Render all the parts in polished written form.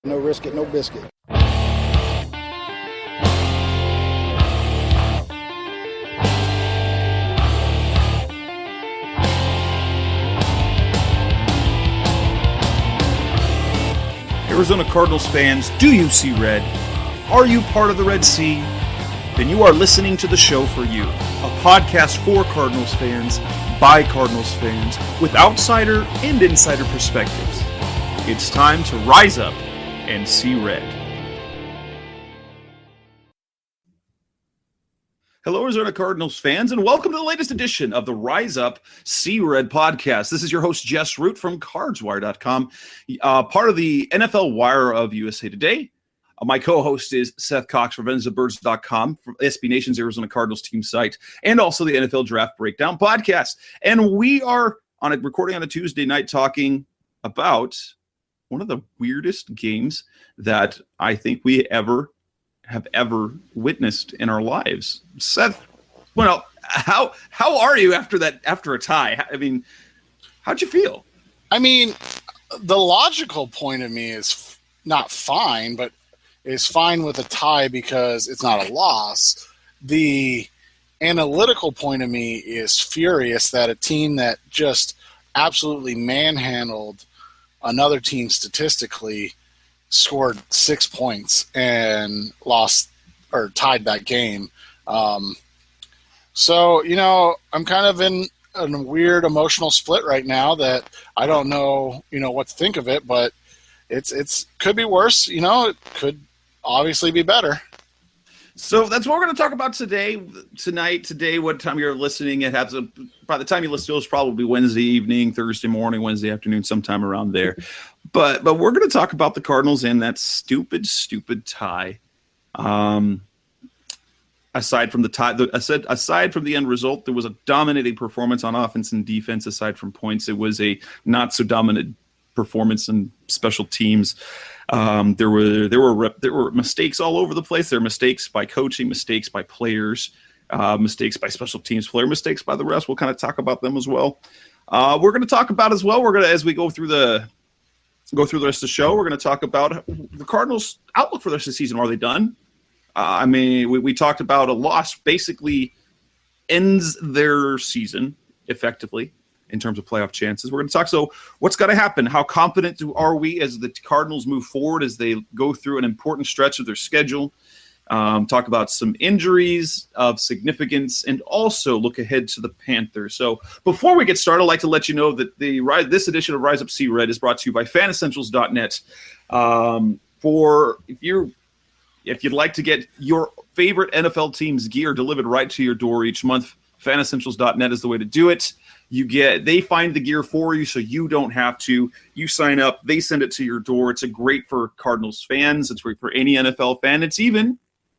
No risk it, no biscuit. Arizona Cardinals fans, do you see red? Are you part of the Red Sea? Then you are listening to the show for you. A podcast for Cardinals fans, by Cardinals fans, with outsider and insider perspectives. It's time to rise up and see red. Hello, Arizona Cardinals fans, and welcome to the latest edition of the Rise Up, See Red podcast. This is your host, Jess Root from CardsWire.com, part of the NFL Wire of USA Today. My co-host is Seth Cox from VenzaBirds.com, from SB Nation's Arizona Cardinals team site, and also the NFL Draft Breakdown podcast. And we are recording on a Tuesday night talking about one of the weirdest games that I think we have ever witnessed in our lives. Seth, well, how are you after a tie? I mean, how'd you feel? I mean, the logical point of me is not fine, but is fine with a tie because it's not a loss. The analytical point of me is furious that a team that just absolutely manhandled another team statistically scored 6 points and lost or tied that game. So, I'm kind of in a weird emotional split right now that I don't know, what to think of it, but it's could be worse. It could obviously be better. So that's what we're going to talk about today, what time you're listening. By the time you listen to it, it's probably Wednesday evening, Thursday morning, Wednesday afternoon, sometime around there. But we're going to talk about the Cardinals and that stupid tie. Aside from the tie, aside from the end result, there was a dominating performance on offense and defense. Aside from points, it was a not so dominant performance in special teams. There were mistakes all over the place. There were mistakes by coaching, mistakes by players, mistakes by special teams player, mistakes by the rest. We'll kind of talk about them as well. We're going to talk about as well. As we go through the rest of the show, we're going to talk about the Cardinals' outlook for the rest of the season. Are they done? We talked about a loss basically ends their season effectively in terms of playoff chances. We're going to talk, so what's got to happen? How confident are we as the Cardinals move forward as they go through an important stretch of their schedule? Talk about some injuries of significance and also look ahead to the Panthers. So before we get started, I'd like to let you know that this edition of Rise Up See Red is brought to you by fanessentials.net. If you'd like to get your favorite NFL team's gear delivered right to your door each month, fanessentials.net is the way to do it. They find the gear for you, so you don't have to. You sign up, they send it to your door. It's great for Cardinals fans. It's great for any NFL fan. It's even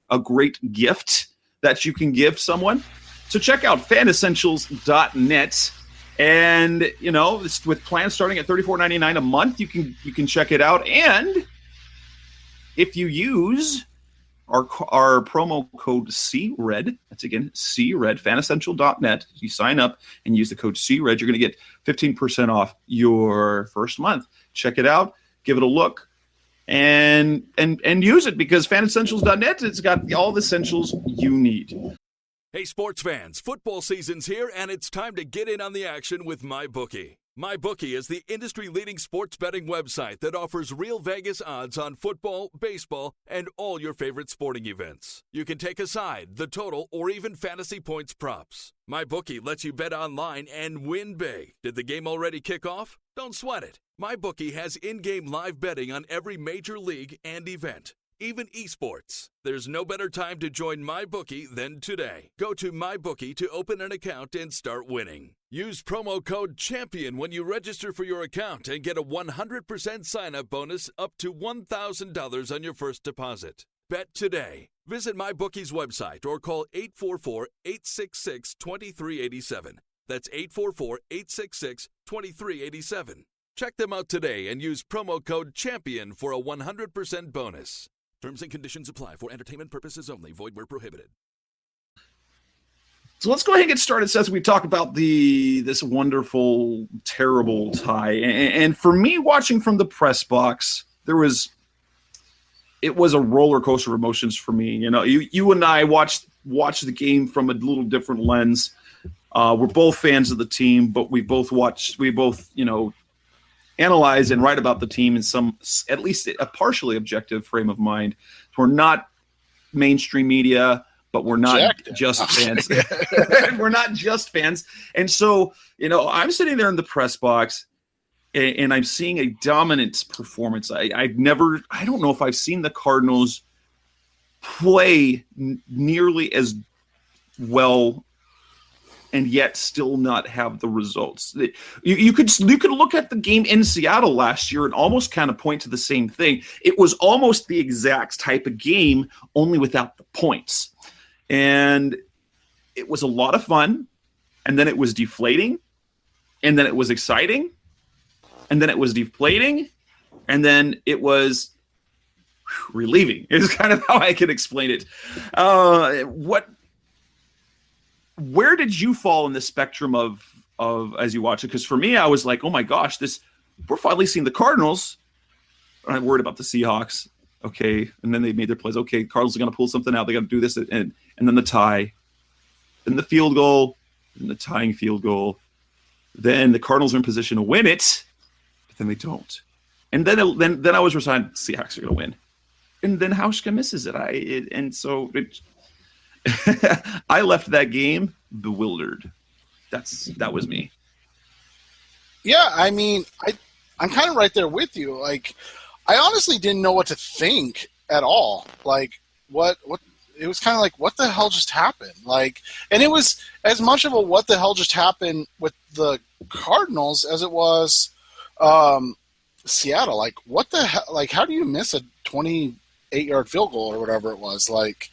a great gift that you can give someone. So check out fanessentials.net. And, with plans starting at $34.99 a month, you can check it out. And if you use our promo code CRED, that's again CRED, fanessential.net. You sign up and use the code CRED, you're going to get 15% off your first month. Check it out, give it a look, and use it because fanessentials.net, it's got all the essentials you need. Hey, sports fans, football season's here, and it's time to get in on the action with MyBookie. MyBookie is the industry-leading sports betting website that offers real Vegas odds on football, baseball, and all your favorite sporting events. You can take a side, the total, or even fantasy points props. MyBookie lets you bet online and win big. Did the game already kick off? Don't sweat it. MyBookie has in-game live betting on every major league and event, even esports. There's no better time to join MyBookie than today. Go to MyBookie to open an account and start winning. Use promo code CHAMPION when you register for your account and get a 100% sign-up bonus up to $1,000 on your first deposit. Bet today. Visit MyBookie's website or call 844-866-2387. That's 844-866-2387. Check them out today and use promo code CHAMPION for a 100% bonus. Terms and conditions apply for entertainment purposes only. Void where prohibited. So let's go ahead and get started, Seth. We talk about this wonderful, terrible tie. And for me, watching from the press box, there was it was a roller coaster of emotions for me. You and I watched the game from a little different lens. We're both fans of the team, but we both analyze and write about the team in at least a partially objective frame of mind. We're not mainstream media, but we're not just fans. We're not just fans. And so, I'm sitting there in the press box and I'm seeing a dominant performance. I don't know if I've seen the Cardinals play nearly as well and yet still not have the results. You could look at the game in Seattle last year and almost kind of point to the same thing. It was almost the exact type of game, only without the points. And it was a lot of fun, and then it was deflating, and then it was exciting, and then it was deflating, and then it was relieving. Is kind of how I can explain it. Where did you fall in the spectrum of as you watch it? Because for me, I was like, oh my gosh, we're finally seeing the Cardinals. I'm worried about the Seahawks. Okay, and then they made their plays. Okay, Cardinals are going to pull something out. They got to do this, and then the tie, then the field goal, and the tying field goal. Then the Cardinals are in position to win it, but then they don't. And then I was resigned. Seahawks are going to win, and then Hauschka misses it. I left that game bewildered. That was me. Yeah, I mean, I'm kind of right there with you. Like, I honestly didn't know what to think at all. Like, what it was kind of like, what the hell just happened? Like, and it was as much of a what the hell just happened with the Cardinals as it was Seattle. Like, what the hell? Like, how do you miss a 28-yard field goal or whatever it was? Like,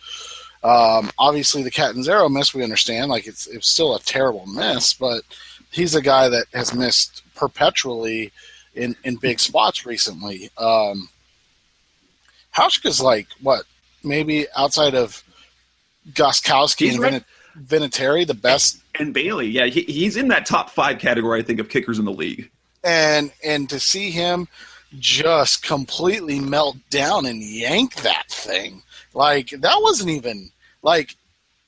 obviously the Catanzaro miss, we understand. Like, it's still a terrible miss, but he's a guy that has missed perpetually in big spots recently. Hauschka's like, what, maybe outside of Gostkowski and Vinatieri, the best. And Bailey, yeah, he's in that top 5 category, I think, of kickers in the league. And to see him just completely melt down and yank that thing, like, that wasn't even, like,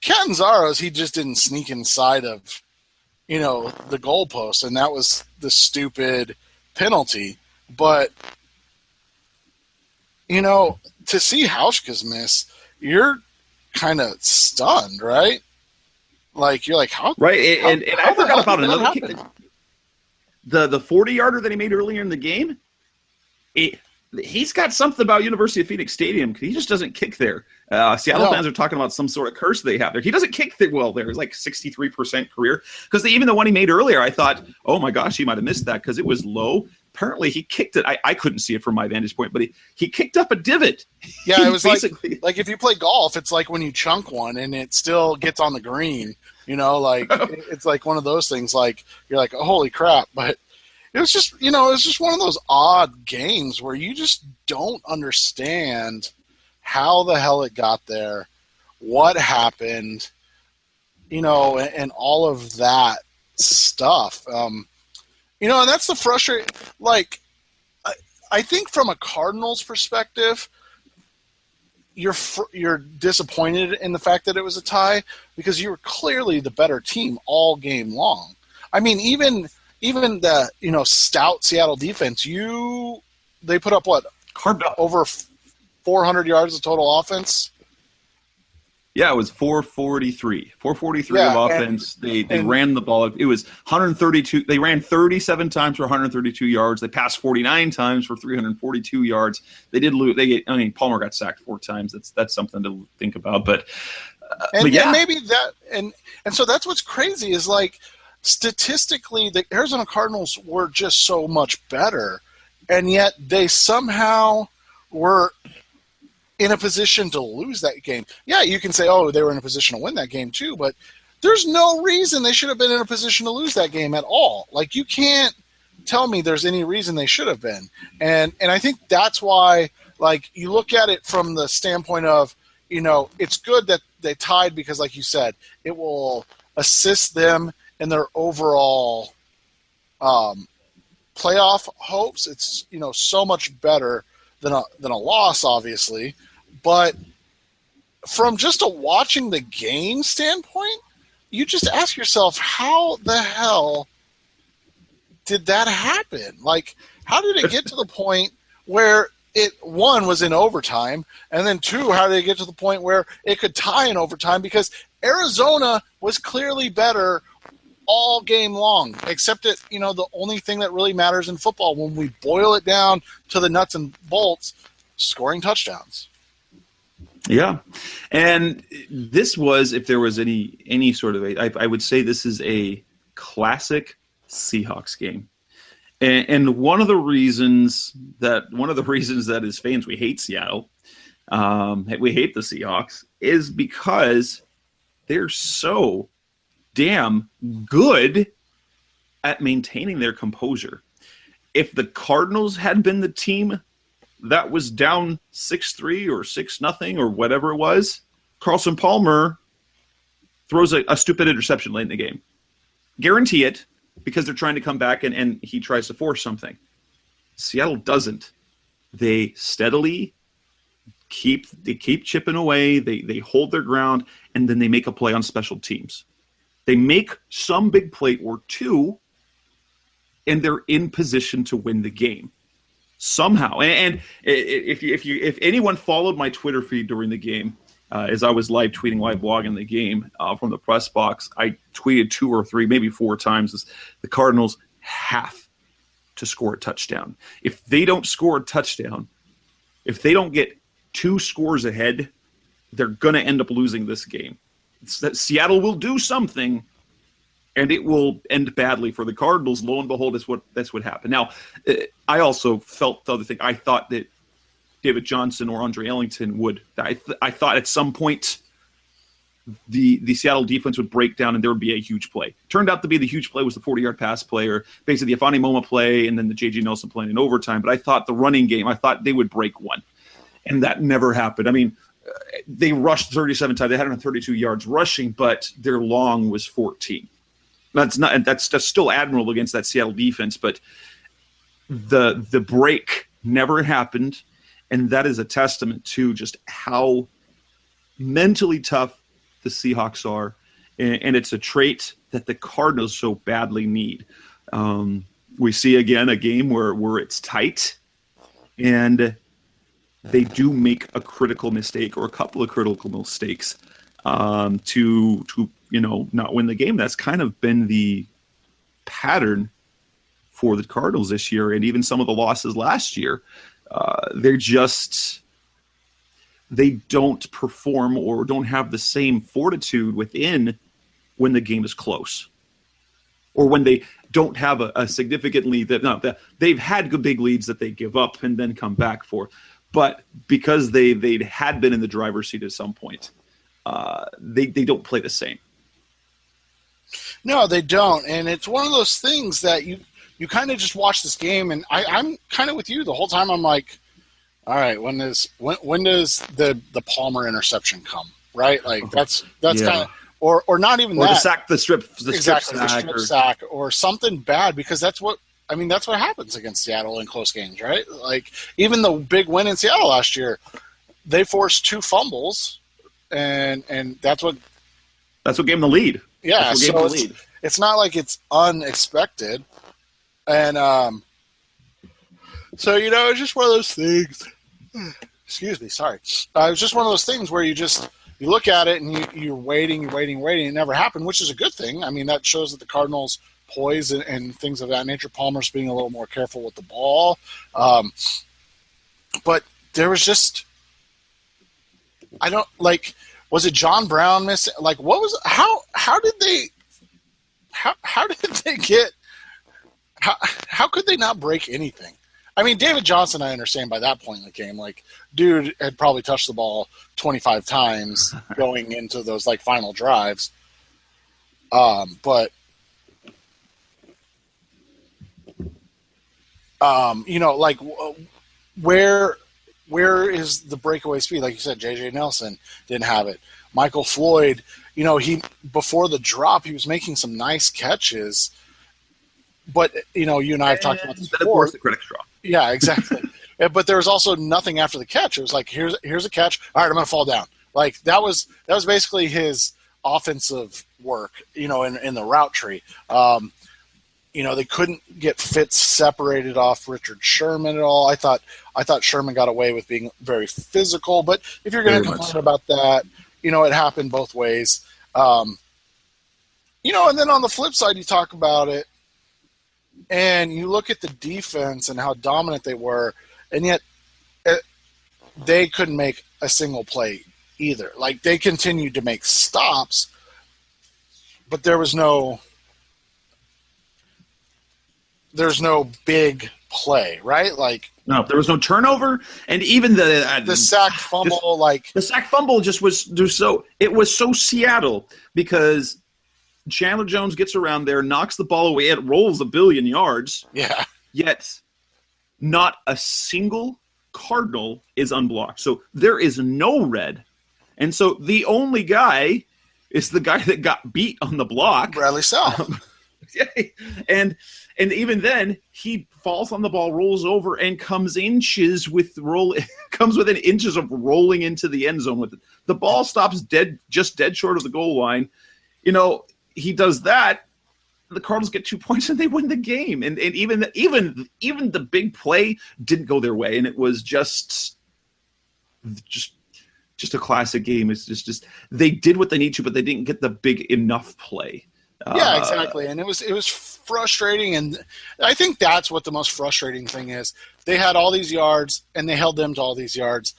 Catanzaro's, he just didn't sneak inside of, the goalpost, and that was the stupid penalty. But, to see Hauschka's miss, you're kind of stunned, right? Like, you're like, how? Right, and I forgot about another kick. The 40-yarder that he made earlier in the game, he's got something about University of Phoenix Stadium. He just doesn't kick there. Seattle fans are talking about some sort of curse they have there. He doesn't kick well there. It's like 63% career. Because even the one he made earlier, I thought, oh my gosh, he might have missed that because it was low. Apparently, he kicked it. I couldn't see it from my vantage point, but he kicked up a divot. Yeah, it was like if you play golf, it's like when you chunk one and it still gets on the green. It's like one of those things. Like, you're like, oh, holy crap! But it was just, it was just one of those odd games where you just don't understand how the hell it got there, what happened, and all of that stuff. And that's the frustrating. Like, I think from a Cardinals perspective, you're disappointed in the fact that it was a tie because you were clearly the better team all game long. I mean, even the stout Seattle defense, they put up what, over 400 yards of total offense. Yeah, it was 443 of offense. They ran the ball. It was 132. They ran 37 times for 132 yards. They passed 49 times for 342 yards. They did lose. Palmer got sacked 4 times. That's something to think about. But yeah, and maybe that and so that's what's crazy is, like, statistically, the Arizona Cardinals were just so much better, and yet they somehow were in a position to lose that game. Yeah, you can say, oh, they were in a position to win that game too, but there's no reason they should have been in a position to lose that game at all. Like, you can't tell me there's any reason they should have been. And I think that's why, like, you look at it from the standpoint of, it's good that they tied because, like you said, it will assist them in their overall playoff hopes. It's, so much better than a loss, obviously. But from just a watching the game standpoint, you just ask yourself, how the hell did that happen? Like, how did it get to the point where it, one, was in overtime, and then two, how did it get to the point where it could tie in overtime? Because Arizona was clearly better all game long, except that, the only thing that really matters in football, when we boil it down to the nuts and bolts, scoring touchdowns. Yeah. And this was, if there was any sort of I would say this is a classic Seahawks game. And one of the reasons that as fans we hate Seattle, we hate the Seahawks, is because they're so damn good at maintaining their composure. If the Cardinals had been the team that was down 6-3 or 6-0 or whatever it was, Carlson Palmer throws a stupid interception late in the game. Guarantee it, because they're trying to come back and he tries to force something. Seattle doesn't. They steadily keep chipping away. They hold their ground, and then they make a play on special teams. They make some big play or two, and they're in position to win the game somehow. And if anyone followed my Twitter feed during the game, as I was live blogging the game from the press box, I tweeted 2 or 3, maybe 4 times, the Cardinals have to score a touchdown. If they don't score a touchdown, if they don't get 2 scores ahead, they're going to end up losing this game. It's that Seattle will do something, and it will end badly for the Cardinals. Lo and behold, that's what happened. Now, I also felt the other thing. I thought that David Johnson or Andre Ellington would. I thought at some point the Seattle defense would break down and there would be a huge play. Turned out to be the huge play was the 40-yard pass play, or basically the Afani Moma play, and then the J.J. Nelson play in overtime. But I thought the running game, I thought they would break one, and that never happened. I mean, they rushed 37 times. They had 132 yards rushing, but their long was 14. That's still admirable against that Seattle defense, but the break never happened, and that is a testament to just how mentally tough the Seahawks are, and it's a trait that the Cardinals so badly need. We see again a game where it's tight, and they do make a critical mistake or a couple of critical mistakes to not win the game. That's kind of been the pattern for the Cardinals this year, and even some of the losses last year. They don't perform or don't have the same fortitude within when the game is close, or when they don't have a significant lead. They've had good big leads that they give up and then come back for. But because they had been in the driver's seat at some point, they don't play the same. No, they don't. And it's one of those things that you kind of just watch this game, and I'm kind of with you the whole time. I'm like, all right, when does the Palmer interception come? Right? Like that's kind of, or not even that. The strip sack or something bad, because that's what happens against Seattle in close games, right? Like, even the big win in Seattle last year, they forced 2 fumbles, and that's what gave them the lead. Yeah, so it's not like it's unexpected. And so, it's just one of those things. Excuse me, sorry. It's just one of those things where you look at it and you're waiting. It never happened, which is a good thing. I mean, that shows that the Cardinals poise and things of that nature. Palmer's being a little more careful with the ball. But there was just, was it John Brown missing? Like, what was, how did they get, how could they not break anything? I mean, David Johnson, I understand by that point in the game, like, dude had probably touched the ball 25 times going into those final drives. But where is the breakaway speed? Like you said, J.J. Nelson didn't have it. Michael Floyd, he before the drop, he was making some nice catches. But, you and I have talked about this before. Of course, the critics draw. Yeah, exactly. but there was also nothing after the catch. It was like, here's a catch. All right, I'm going to fall down. Like that was basically his offensive work, in the route tree. They couldn't get Fitz separated off Richard Sherman at all. I thought Sherman got away with being very physical, but if you're going to complain about that, it happened both ways. And then on the flip side, you talk about it, and you look at the defense and how dominant they were, and yet they couldn't make a single play either. Like, they continued to make stops, but there's no big play, right? Like, no, there was no turnover, and even the sack fumble, the sack fumble it was so Seattle, because Chandler Jones gets around there, knocks the ball away, it rolls 1 billion yards. Yeah. Yet not a single Cardinal is unblocked. So there is no red. And so the only guy is the guy that got beat on the block. Bradley South. And even then, he falls on the ball, rolls over, and comes within inches of rolling into the end zone with it. The ball stops dead short of the goal line. He does that. The Cardinals get 2 points and they win the game. And even the big play didn't go their way, and it was just a classic game. It's just they did what they need to, but they didn't get the big enough play. Yeah, exactly. And it was frustrating, and I think that's what the most frustrating thing is. They had all these yards, and they held them to all these yards,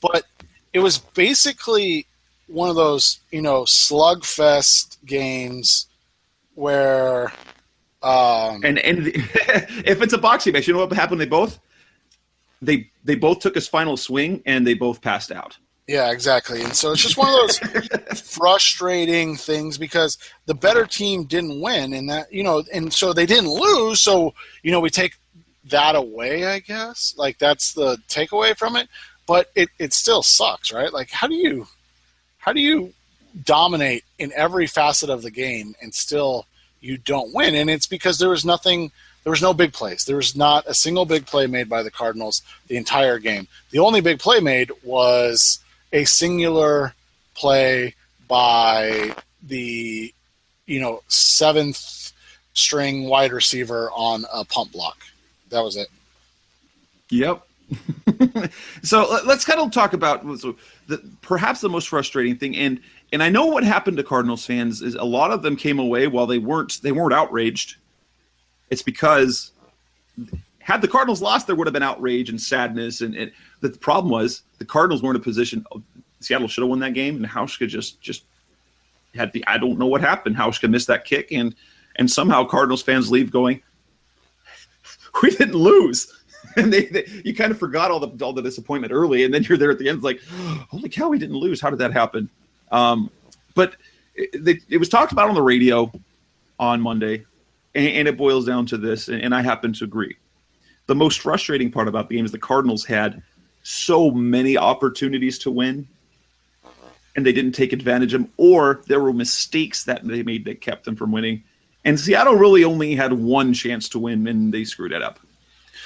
but it was basically one of those, slugfest games where and if it's a boxing match, you know what happened? They both took a final swing, and they both passed out. Yeah, exactly. And so it's just one of those frustrating things, because the better team didn't win, and that, and so they didn't lose. So, we take that away, I guess. Like, that's the takeaway from it. But it still sucks, right? Like, how do you dominate in every facet of the game and still you don't win? And it's because there was no big plays. There was not a single big play made by the Cardinals the entire game. The only big play made was a singular play by the, seventh string wide receiver on a pump block. That was it. Yep. So let's kind of talk about perhaps the most frustrating thing. And I know what happened to Cardinals fans is a lot of them came away while they weren't outraged. It's because had the Cardinals lost, there would have been outrage and sadness. And the problem was the Cardinals weren't in a position. Seattle should have won that game, and Hauschka just had I don't know what happened. Hauschka missed that kick, and somehow Cardinals fans leave going, we didn't lose. And you kind of forgot all the disappointment early, and then you're there at the end, like, holy cow, we didn't lose. How did that happen? But it was talked about on the radio on Monday, and it boils down to this, and I happen to agree. The most frustrating part about the game is the Cardinals had so many opportunities to win, and they didn't take advantage of them, or there were mistakes that they made that kept them from winning. And Seattle really only had one chance to win, and they screwed it up.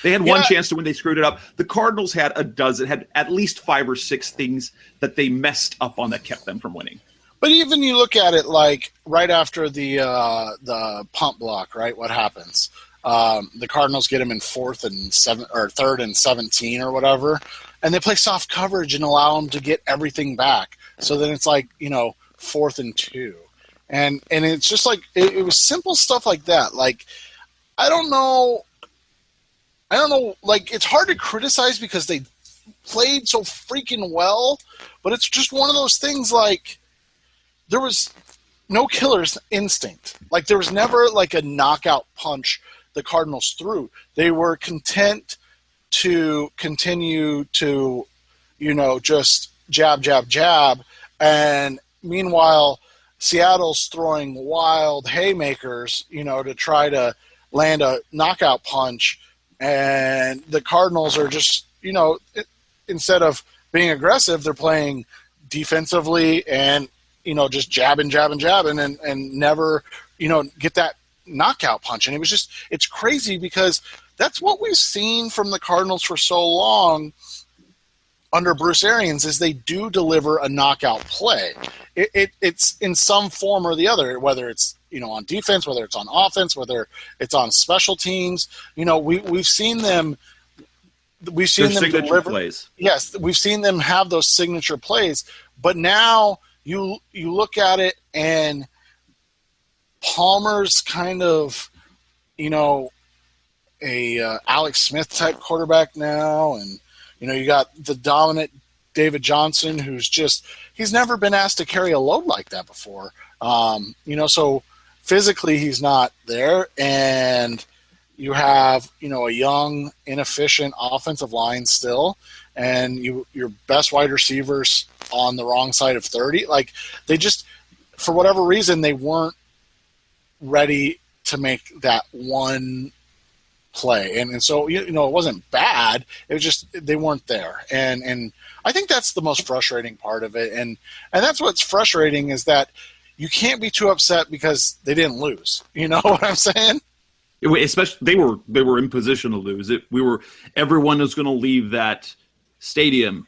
They had one chance to win. They screwed it up. The Cardinals had had at least 5 or 6 things that they messed up on that kept them from winning. But even you look at it like right after the pump block, right? What happens? The Cardinals get him in 3rd and 17 or whatever, and they play soft coverage and allow him to get everything back. So then it's like 4th and 2, and it's just like it was simple stuff like that. Like I don't know. Like, it's hard to criticize because they played so freaking well, but it's just one of those things. Like, there was no killer's instinct. Like, there was never like a knockout punch the Cardinals threw. They were content to continue to, just jab, jab, jab. And meanwhile, Seattle's throwing wild haymakers, to try to land a knockout punch. And the Cardinals are just, instead of being aggressive, they're playing defensively and, just jabbing and never, get that knockout punch. And it's crazy because that's what we've seen from the Cardinals for so long under Bruce Arians, is they do deliver a knockout play. It's in some form or the other, whether it's on defense, whether it's on offense, whether it's on special teams. We've seen them. We've seen them deliver plays. Yes, we've seen them have those signature plays. But now you look at it, and Palmer's kind of a Alex Smith type quarterback now, and you got the dominant David Johnson, he's never been asked to carry a load like that before. So physically he's not there, and you have a young, inefficient offensive line still, and your best wide receivers on the wrong side of 30. Like, they just, for whatever reason, they weren't ready to make that one play. And so, it wasn't bad. It was just they weren't there. And I think that's the most frustrating part of it. And that's what's frustrating, is that you can't be too upset because they didn't lose. You know what I'm saying? Especially they were in position to lose. Everyone was going to leave that stadium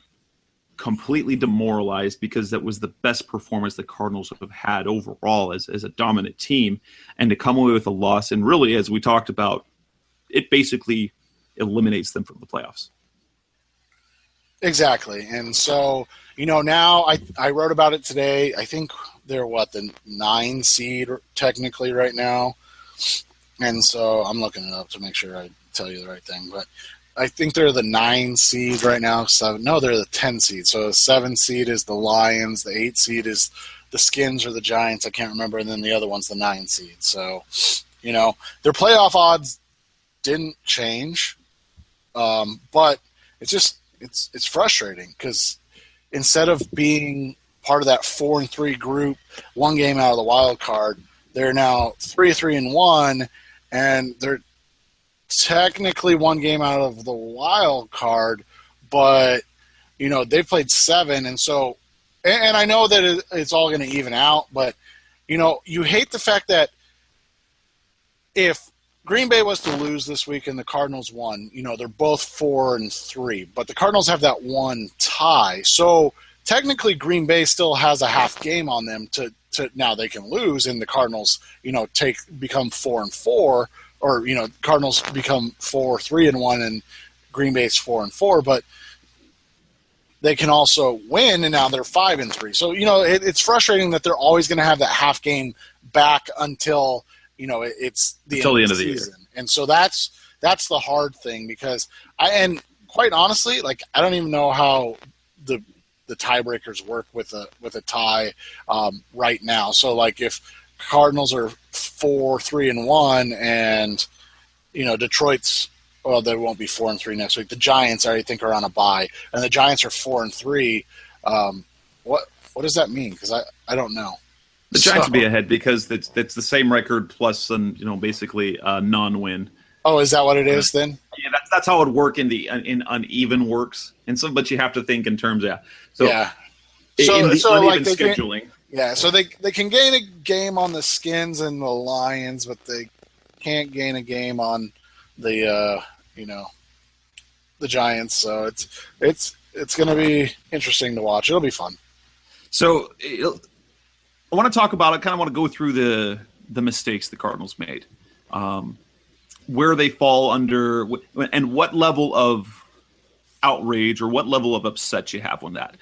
completely demoralized, because that was the best performance the Cardinals have had overall as a dominant team, and to come away with a loss, and really, as we talked about, it basically eliminates them from the playoffs. Exactly. And so, now I wrote about it today. I think they're the 9 seed technically right now. And so I'm looking it up to make sure I tell you the right thing. But I think they're the 9 seed right now. No, they're the 10 seed. So the 7 seed is the Lions. The 8 seed is the Skins or the Giants. I can't remember. And then the other one's the 9 seed. So, their playoff odds didn't change. But it's frustrating, because instead of being part of that 4-3 group, one game out of the wild card, they're now 3-1, and they're technically one game out of the wild card, but they've played 7, and so, and I know that it's all going to even out, but you hate the fact that if Green Bay was to lose this week and the Cardinals won, they're both 4-3, but the Cardinals have that one tie, so technically Green Bay still has a half game on them to now they can lose, and the Cardinals become 4-4, or Cardinals become 4-3-1, and Green Bay's 4-4, but they can also win, and now they're 5-3. So it's frustrating that they're always going to have that half game back until it's the end of the season. And so that's the hard thing, because and quite honestly, like, I don't even know how the tiebreakers work with a tie right now. So, like, if Cardinals are 4-3-1, and Detroit's, well, they won't be 4-3 next week. The Giants, I think, are on a bye, and the Giants are 4-3. What does that mean? Because I don't know. The Giants would be ahead, because it's the same record plus basically a non-win. Oh, is that what it is then? Yeah, that's how it would work in uneven works, but you have to think in terms of yeah. So like scheduling. So they can gain a game on the Skins and the Lions, but they can't gain a game on the the Giants. So it's going to be interesting to watch. It'll be fun. So I want to talk about it. Kind of want to go through the mistakes the Cardinals made, where they fall under, and what level of outrage or what level of upset you have on that.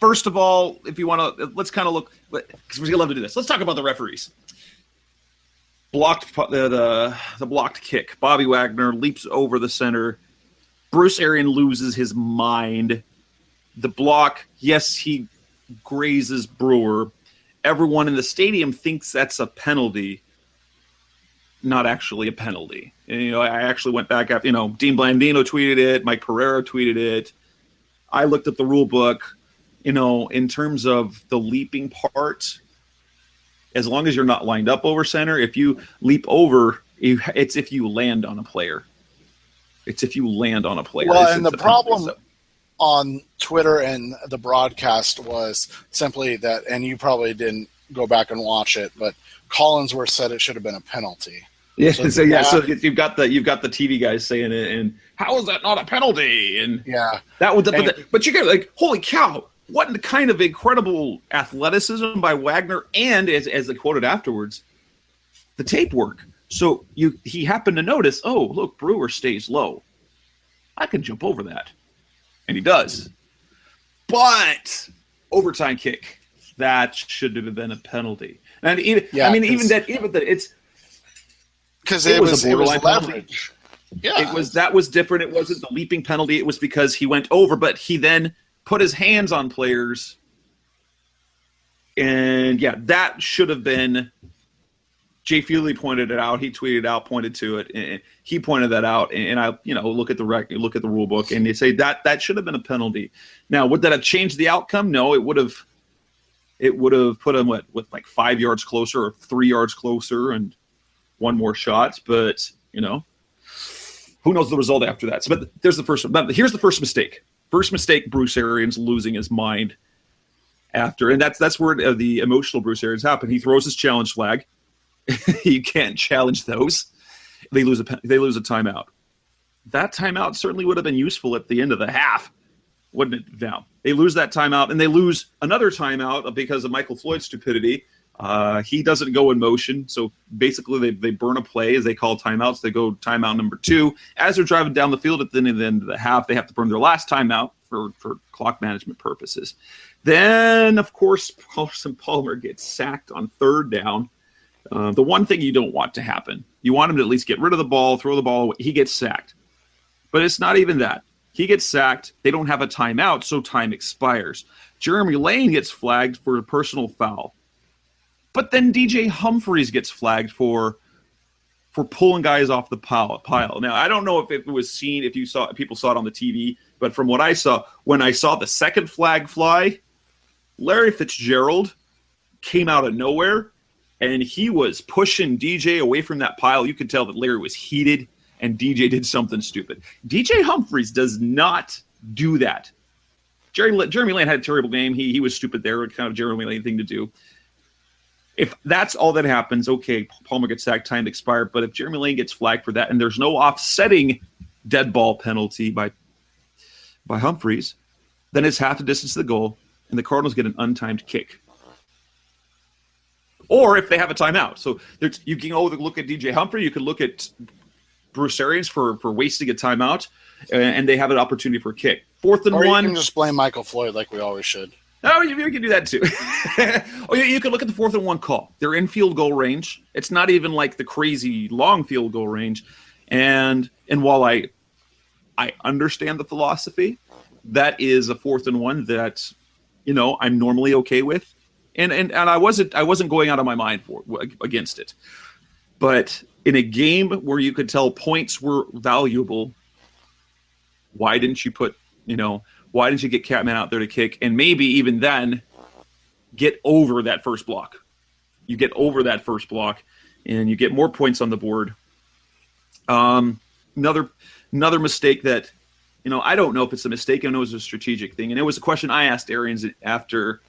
First of all, if you want to, let's kind of look, because we love to do this. Let's talk about the referees. The blocked kick. Bobby Wagner leaps over the center. Bruce Arians loses his mind. The block, yes, he grazes Brewer. Everyone in the stadium thinks that's a penalty. Not actually a penalty. And, I actually went back after, Dean Blandino tweeted it, Mike Pereira tweeted it. I looked at the rule book, in terms of the leaping part, as long as you're not lined up over center, if you leap over, it's if you land on a player. It's if you land on a player. Well, and the problem on Twitter and the broadcast was simply that, and you probably didn't go back and watch it, but Collinsworth said it should have been a penalty. Yeah, so you've got the TV guys saying it, and how is that not a penalty? And but you get like, holy cow, what kind of incredible athleticism by Wagner, and as they quoted afterwards, the tape work. So he happened to notice, oh, look, Brewer stays low. I can jump over that. And he does. But overtime kick, that should have been a penalty. And even that it's because it was leverage. Yeah. That was different. It wasn't the leaping penalty. It was because he went over, but he then put his hands on players. And that should have been. Jay Feely pointed it out. He tweeted out, pointed to it, and he pointed that out. And I, look at the rule book, and they say that should have been a penalty. Now, would that have changed the outcome? No, it would have. It would have put him with like 5 yards closer or 3 yards closer, and one more shot. But who knows the result after that? So, but there's the first one. But here's the first mistake. First mistake: Bruce Arians losing his mind after, and that's where the emotional Bruce Arians happened. He throws his challenge flag. You can't challenge those. They lose a timeout. That timeout certainly would have been useful at the end of the half, wouldn't it? Now they lose that timeout, and they lose another timeout because of Michael Floyd's stupidity. He doesn't go in motion, so basically they burn a play as they call timeouts. They go timeout number 2 as they're driving down the field at the end of the half. They have to burn their last timeout for clock management purposes. Then, of course, Carson Palmer gets sacked on third down. The one thing you don't want to happen, you want him to at least get rid of the ball, throw the ball away. He gets sacked. But it's not even that. He gets sacked. They don't have a timeout, so time expires. Jeremy Lane gets flagged for a personal foul. But then DJ Humphries gets flagged for pulling guys off the pile. Now, I don't know if it was seen, if people saw it on the TV, but from what I saw, when I saw the second flag fly, Larry Fitzgerald came out of nowhere, and he was pushing DJ away from that pile. You could tell that Larry was heated, and DJ did something stupid. DJ Humphries does not do that. Jeremy Lane had a terrible game. He was stupid there, kind of Jeremy Lane thing to do. If that's all that happens, okay, Palmer gets sacked, time expired. But if Jeremy Lane gets flagged for that, and there's no offsetting dead ball penalty by Humphries, then it's half the distance to the goal, and the Cardinals get an untimed kick. Or if they have a timeout. So you can look at DJ Humphrey, you can look at Bruce Arians for wasting a timeout, and they have an opportunity for a kick. 4th and 1. You can just blame Michael Floyd like we always should. Oh, you can do that too. You can look at the 4th and 1 call. They're in field goal range. It's not even like the crazy long field goal range. And while I understand the philosophy, that is a 4th and 1 that I'm normally okay with. And I wasn't going out of my mind against it. But in a game where you could tell points were valuable, why didn't you get Catman out there to kick, and maybe even then get over that first block? You get over that first block, and you get more points on the board. Another mistake that, I don't know if it's a mistake. I know it was a strategic thing, and it was a question I asked Arians after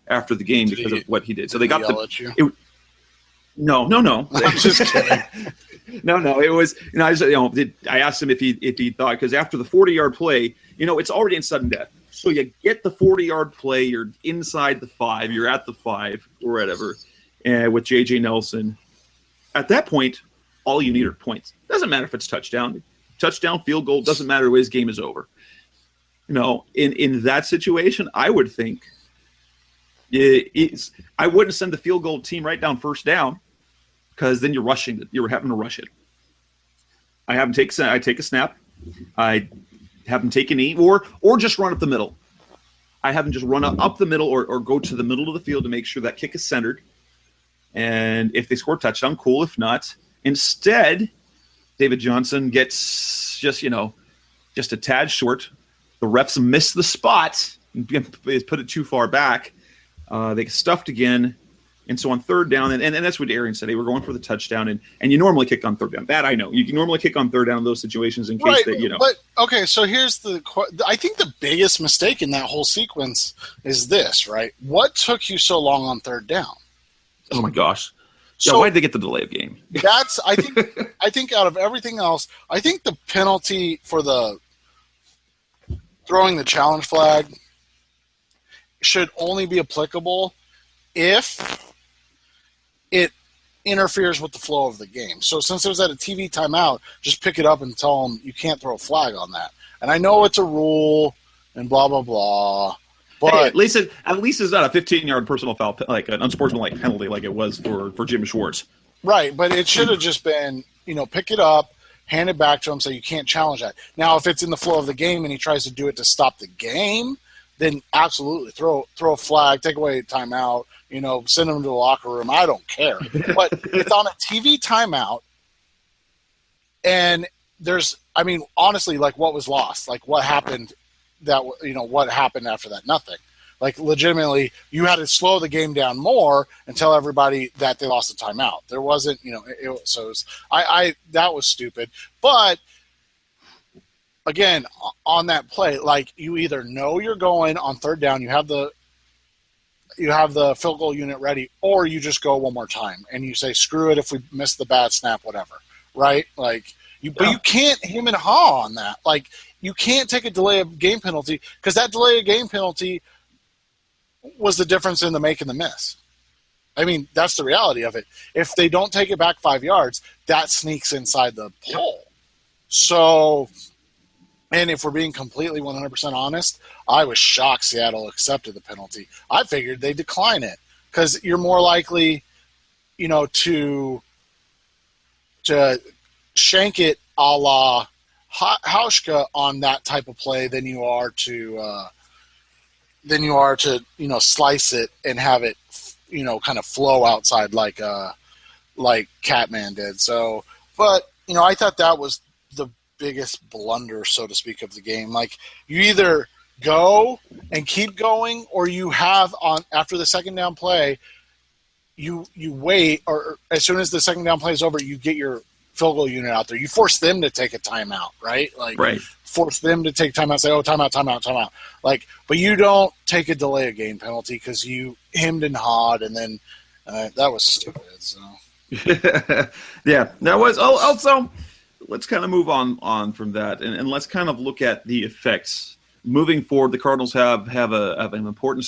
the game because of what he did. So they got No. I'm just kidding. No. It was, I asked him if he thought, because after the 40-yard play, it's already in sudden death. So you get the 40-yard play, you're inside the 5, you're at the 5 or whatever, with J.J. Nelson. At that point, all you need are points. Doesn't matter if it's touchdown, field goal, doesn't matter. His game is over. In that situation, I would think I wouldn't send the field goal team right down first down, because then you're having to rush it. I take a snap. I have them take a knee, or just run up the middle. I have them just run up the middle, or go to the middle of the field to make sure that kick is centered. And if they score a touchdown, cool. If not, instead, David Johnson gets just a tad short. The refs miss the spot and put it too far back. They get stuffed again. And so on third down, and that's what Arian said. They were going for the touchdown, and you normally kick on third down. That I know. You can normally kick on third down in those situations in case that. But, okay, so here's I think the biggest mistake in that whole sequence is this, right? What took you so long on third down? Oh, my gosh. So why did they get the delay of game? That's I think out of everything else, I think the penalty for the throwing the challenge flag should only be applicable if it interferes with the flow of the game. So since it was at a TV timeout, just pick it up and tell them you can't throw a flag on that. And I know it's a rule and blah blah blah. But hey, at least it's not a 15-yard personal foul, like an unsportsmanlike penalty, like it was for Jim Schwartz. Right, but it should have just been, pick it up, hand it back to him, so you can't challenge that. Now, if it's in the flow of the game and he tries to do it to stop the game, then absolutely throw a flag, take away a timeout, send him to the locker room. I don't care. But it's on a TV timeout, and honestly, like what was lost, like what happened. What happened after that? Nothing. Like, legitimately, you had to slow the game down more and tell everybody that they lost a timeout. There wasn't, that was stupid. But, again, on that play, like, you either know you're going on third down, you have the field goal unit ready, or you just go one more time and you say, screw it if we miss the bad snap, whatever, right? Like, but you can't hem and haw on that. Like, you can't take a delay of game penalty because that delay of game penalty was the difference in the make and the miss. I mean, that's the reality of it. If they don't take it back 5 yards, that sneaks inside the hole. So, and if we're being completely 100% honest, I was shocked Seattle accepted the penalty. I figured they'd decline it because you're more likely, to shank it a la Hauschka on that type of play than you are to slice it and have it kind of flow outside like Catman did. So, but I thought that was the biggest blunder, so to speak, of the game. Like, you either go and keep going, or you have after the second down play, you wait, or as soon as the second down play is over, you get your field goal unit out there. You force them to take a timeout, right? Like, right. Force them to take timeout, say, oh, timeout. Like, but you don't take a delay of game penalty because you hemmed and hawed, and then that was stupid. So. Yeah, that was also. Let's kind of move on from that, and let's kind of look at the effects moving forward. The Cardinals have an important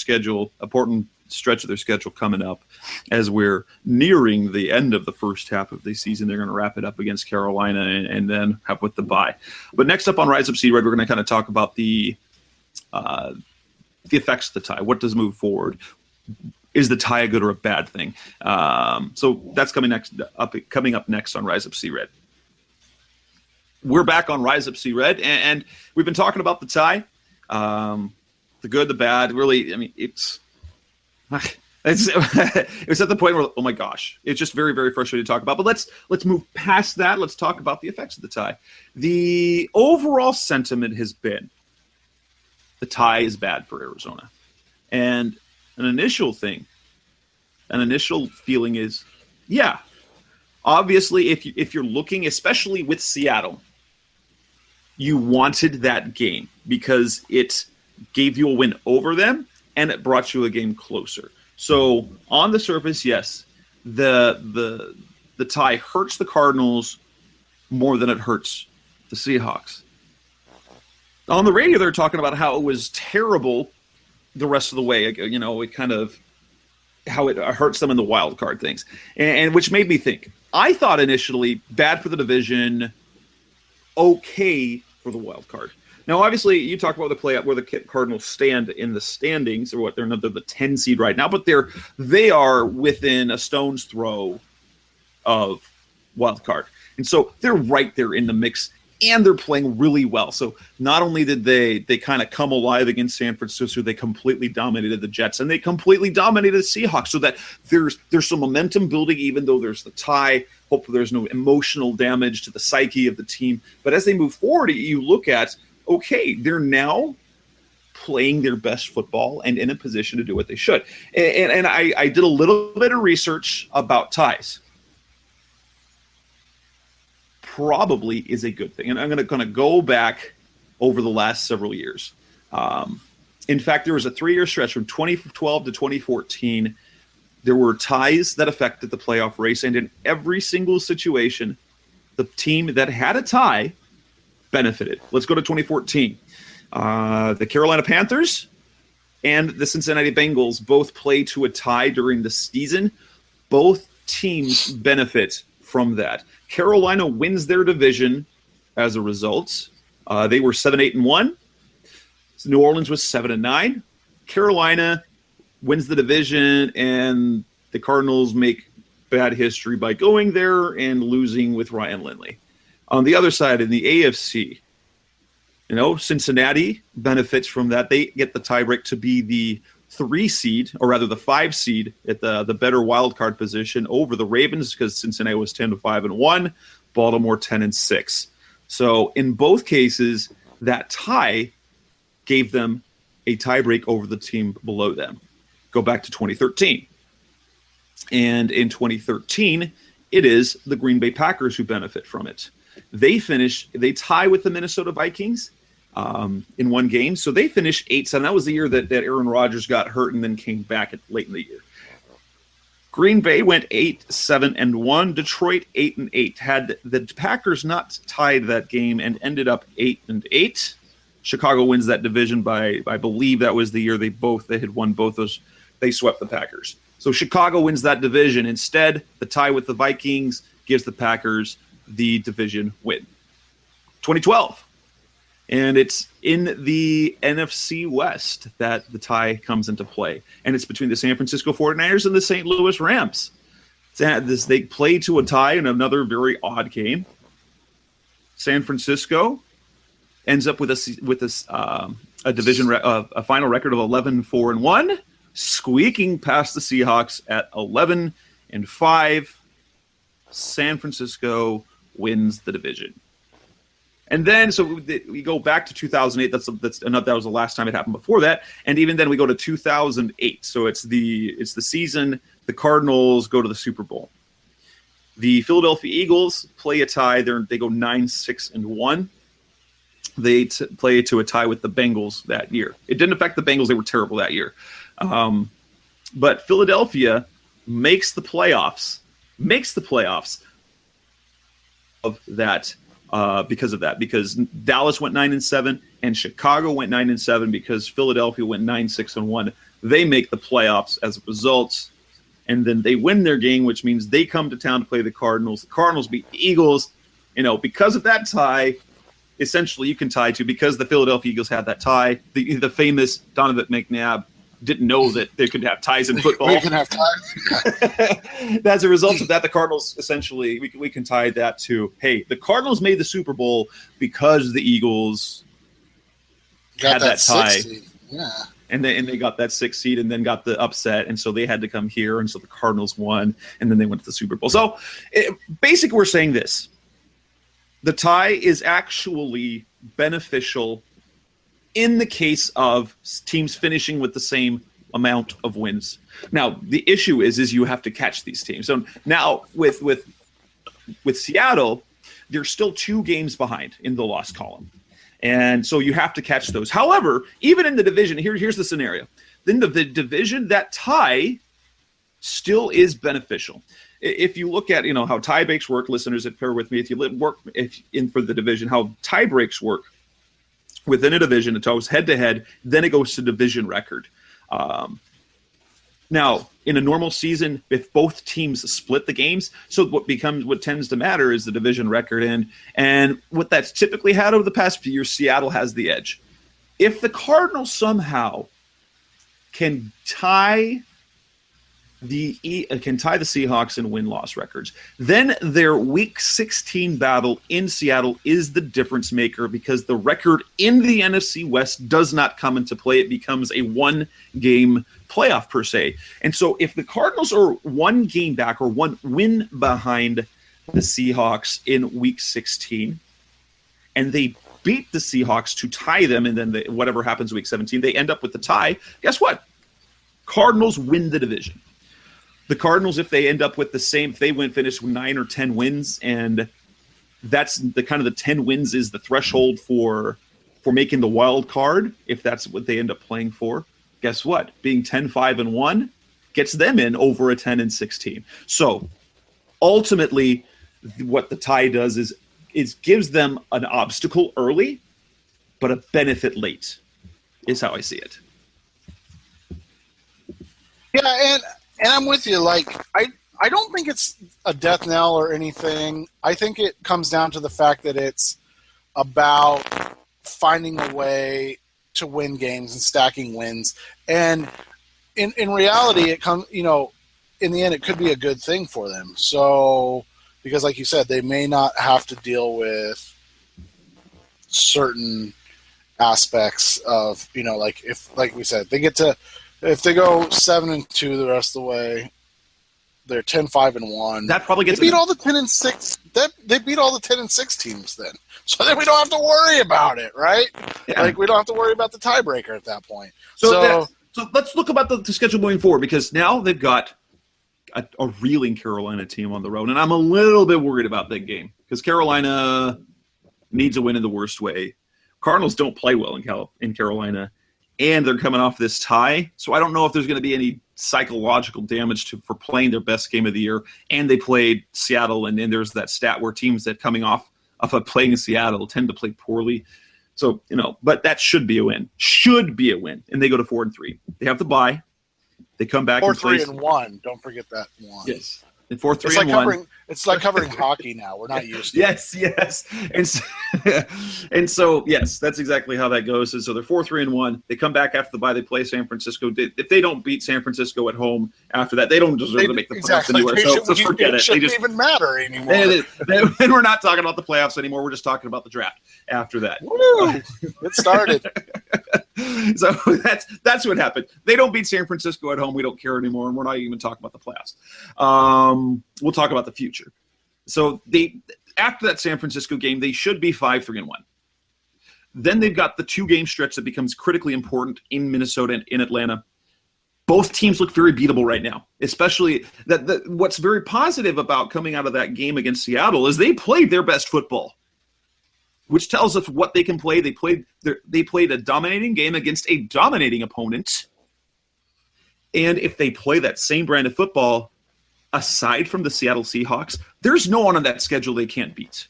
stretch of their schedule coming up as we're nearing the end of the first half of the season. They're going to wrap it up against Carolina and then have with the bye. But next up on Rise Up See Red, we're going to kind of talk about the effects of the tie. What does move forward? Is the tie a good or a bad thing? So that's coming up next on Rise Up See Red. We're back on Rise Up See Red, and we've been talking about the tie, the good, the bad. Really, I mean, it was at the point where, oh my gosh, it's just very, very frustrating to talk about. But let's move past that. Let's talk about the effects of the tie. The overall sentiment has been the tie is bad for Arizona, and an initial feeling is, yeah, obviously, if you're looking, especially with Seattle, you wanted that game because it gave you a win over them and it brought you a game closer. So on the surface, yes, the tie hurts the Cardinals more than it hurts the Seahawks. On the radio, they're talking about how it was terrible the rest of the way. It kind of how it hurts them in the wild card things, and which made me think. I thought initially bad for the division, okay for the wild card. Now, obviously, you talk about the play where the Cardinals stand in the standings, or what they're the 10 seed right now, but they are within a stone's throw of wild card, and so they're right there in the mix, and they're playing really well. So not only did they kind of come alive against San Francisco, they completely dominated the Jets, and they completely dominated the Seahawks. So that there's some momentum building, even though there's the tie. Hopefully there's no emotional damage to the psyche of the team. But as they move forward, you look at, okay, they're now playing their best football and in a position to do what they should. And I did a little bit of research about ties. Probably is a good thing. And I'm going to go back over the last several years. In fact, there was a 3-year stretch from 2012 to 2014 there were ties that affected the playoff race, and in every single situation, the team that had a tie benefited. Let's go to 2014. The Carolina Panthers and the Cincinnati Bengals both play to a tie during the season. Both teams benefit from that. Carolina wins their division as a result. They were 7-8-1. New Orleans was 7-9. Carolina wins the division, and the Cardinals make bad history by going there and losing with Ryan Lindley. On the other side, in the AFC, Cincinnati benefits from that. They get the tiebreak to be the 3 seed, or rather the 5 seed at the better wild card position over the Ravens, because Cincinnati was 10-5-1, Baltimore 10-6. So in both cases, that tie gave them a tiebreak over the team below them. Go back to 2013. And in 2013, it is the Green Bay Packers who benefit from it. They tie with the Minnesota Vikings in one game. So they finished 8-7. That was the year that Aaron Rodgers got hurt and then came back late in the year. Green Bay went 8-7-1. Detroit 8-8. Had the Packers not tied that game and ended up 8-8, Chicago wins that division by, I believe that was the year they had won both those. They swept the Packers. So Chicago wins that division. Instead, the tie with the Vikings gives the Packers the division win. 2012. And it's in the NFC West that the tie comes into play. And it's between the San Francisco 49ers and the St. Louis Rams. They play to a tie in another very odd game. San Francisco ends up with a division a final record of 11-4-1, squeaking past the Seahawks at 11-5. San Francisco wins the division. And then, so we go back to 2008. That was the last time it happened before that. And even then, we go to 2008. So it's the season the Cardinals go to the Super Bowl. The Philadelphia Eagles play a tie. They go 9-6-1. They play to a tie with the Bengals that year. It didn't affect the Bengals; they were terrible that year. But Philadelphia makes the playoffs. Of that. Because of that, because Dallas went 9-7 and Chicago went 9-7 because Philadelphia went 9-6-1. They make the playoffs as a result, and then they win their game, which means they come to town to play the Cardinals. The Cardinals beat the Eagles. Because of that tie, essentially you can tie to, because the Philadelphia Eagles had that tie. The famous Donovan McNabb didn't know that they could have ties in football. We can have ties. As a result of that, the Cardinals essentially, we can tie that to, hey, the Cardinals made the Super Bowl because the Eagles had that tie. Yeah. And they got that 6th seed and then got the upset. And so they had to come here. And so the Cardinals won. And then they went to the Super Bowl. So basically, we're saying this. The tie is actually beneficial in the case of teams finishing with the same amount of wins. Now, the issue is you have to catch these teams. So now with Seattle, they're still 2 games behind in the loss column. And so you have to catch those. However, even in the division, here's the scenario. Then the division, that tie still is beneficial. If you look at how tie breaks work, listeners, if bear with me, for the division, how tie breaks work. Within a division, it goes head-to-head, then it goes to division record. Now, in a normal season, if both teams split the games, so what tends to matter is the division record. And what that's typically had over the past few years, Seattle has the edge. If the Cardinals somehow can tie the Seahawks in win-loss records, then their Week 16 battle in Seattle is the difference maker, because the record in the NFC West does not come into play. It becomes a one-game playoff per se. And so if the Cardinals are 1 game back or 1 win behind the Seahawks in Week 16, and they beat the Seahawks to tie them, and then whatever happens Week 17, they end up with the tie, guess what? Cardinals win the division. The Cardinals, if they end up with the same, if they finish with 9 or 10 wins, and that's the kind of the 10 wins is the threshold for making the wild card, if that's what they end up playing for, guess what? Being 10-5-1, gets them in over a 10-6 team. So ultimately, what the tie does is it gives them an obstacle early, but a benefit late, is how I see it. Yeah, and I'm with you. Like, I don't think it's a death knell or anything. I think it comes down to the fact that it's about finding a way to win games and stacking wins. And in reality, it comes, in the end, it could be a good thing for them. So, because like you said, they may not have to deal with certain aspects of, like we said, if they go 7-2 the rest of the way, they're 10-5-1. That probably gets they beat all the 10-6. They beat all the 10-6 teams then, so then we don't have to worry about it, right? Yeah. Like we don't have to worry about the tiebreaker at that point. So let's look about the schedule moving forward, because now they've got a reeling Carolina team on the road, and I'm a little bit worried about that game because Carolina needs a win in the worst way. Cardinals don't play well in Carolina, and they're coming off this tie, so I don't know if there's going to be any psychological damage for playing their best game of the year. And they played Seattle, and then there's that stat where teams that coming off of playing in Seattle tend to play poorly. So, but that should be a win. And they go to 4-3. They have the bye. They come back 4-3-1. Don't forget that one. Yes. And 4-3-1. It's like covering hockey now. We're not used to it. Yes. And so, yes, that's exactly how that goes. And so they're 4-3-1. They come back after the bye. They play San Francisco. If they don't beat San Francisco at home after that, they don't deserve to make the playoffs anywhere. So forget it. It shouldn't even matter anymore. And we're not talking about the playoffs anymore. We're just talking about the draft after that. Woo! It started. So that's what happened. They don't beat San Francisco at home. We don't care anymore, and we're not even talking about the playoffs. We'll talk about the future. So after that San Francisco game, they should be 5-3-1. Then they've got the 2-game stretch that becomes critically important in Minnesota and in Atlanta. Both teams look very beatable right now, especially what's very positive about coming out of that game against Seattle is they played their best football, which tells us what they can play. They played a dominating game against a dominating opponent. And if they play that same brand of football, aside from the Seattle Seahawks, there's no one on that schedule they can't beat.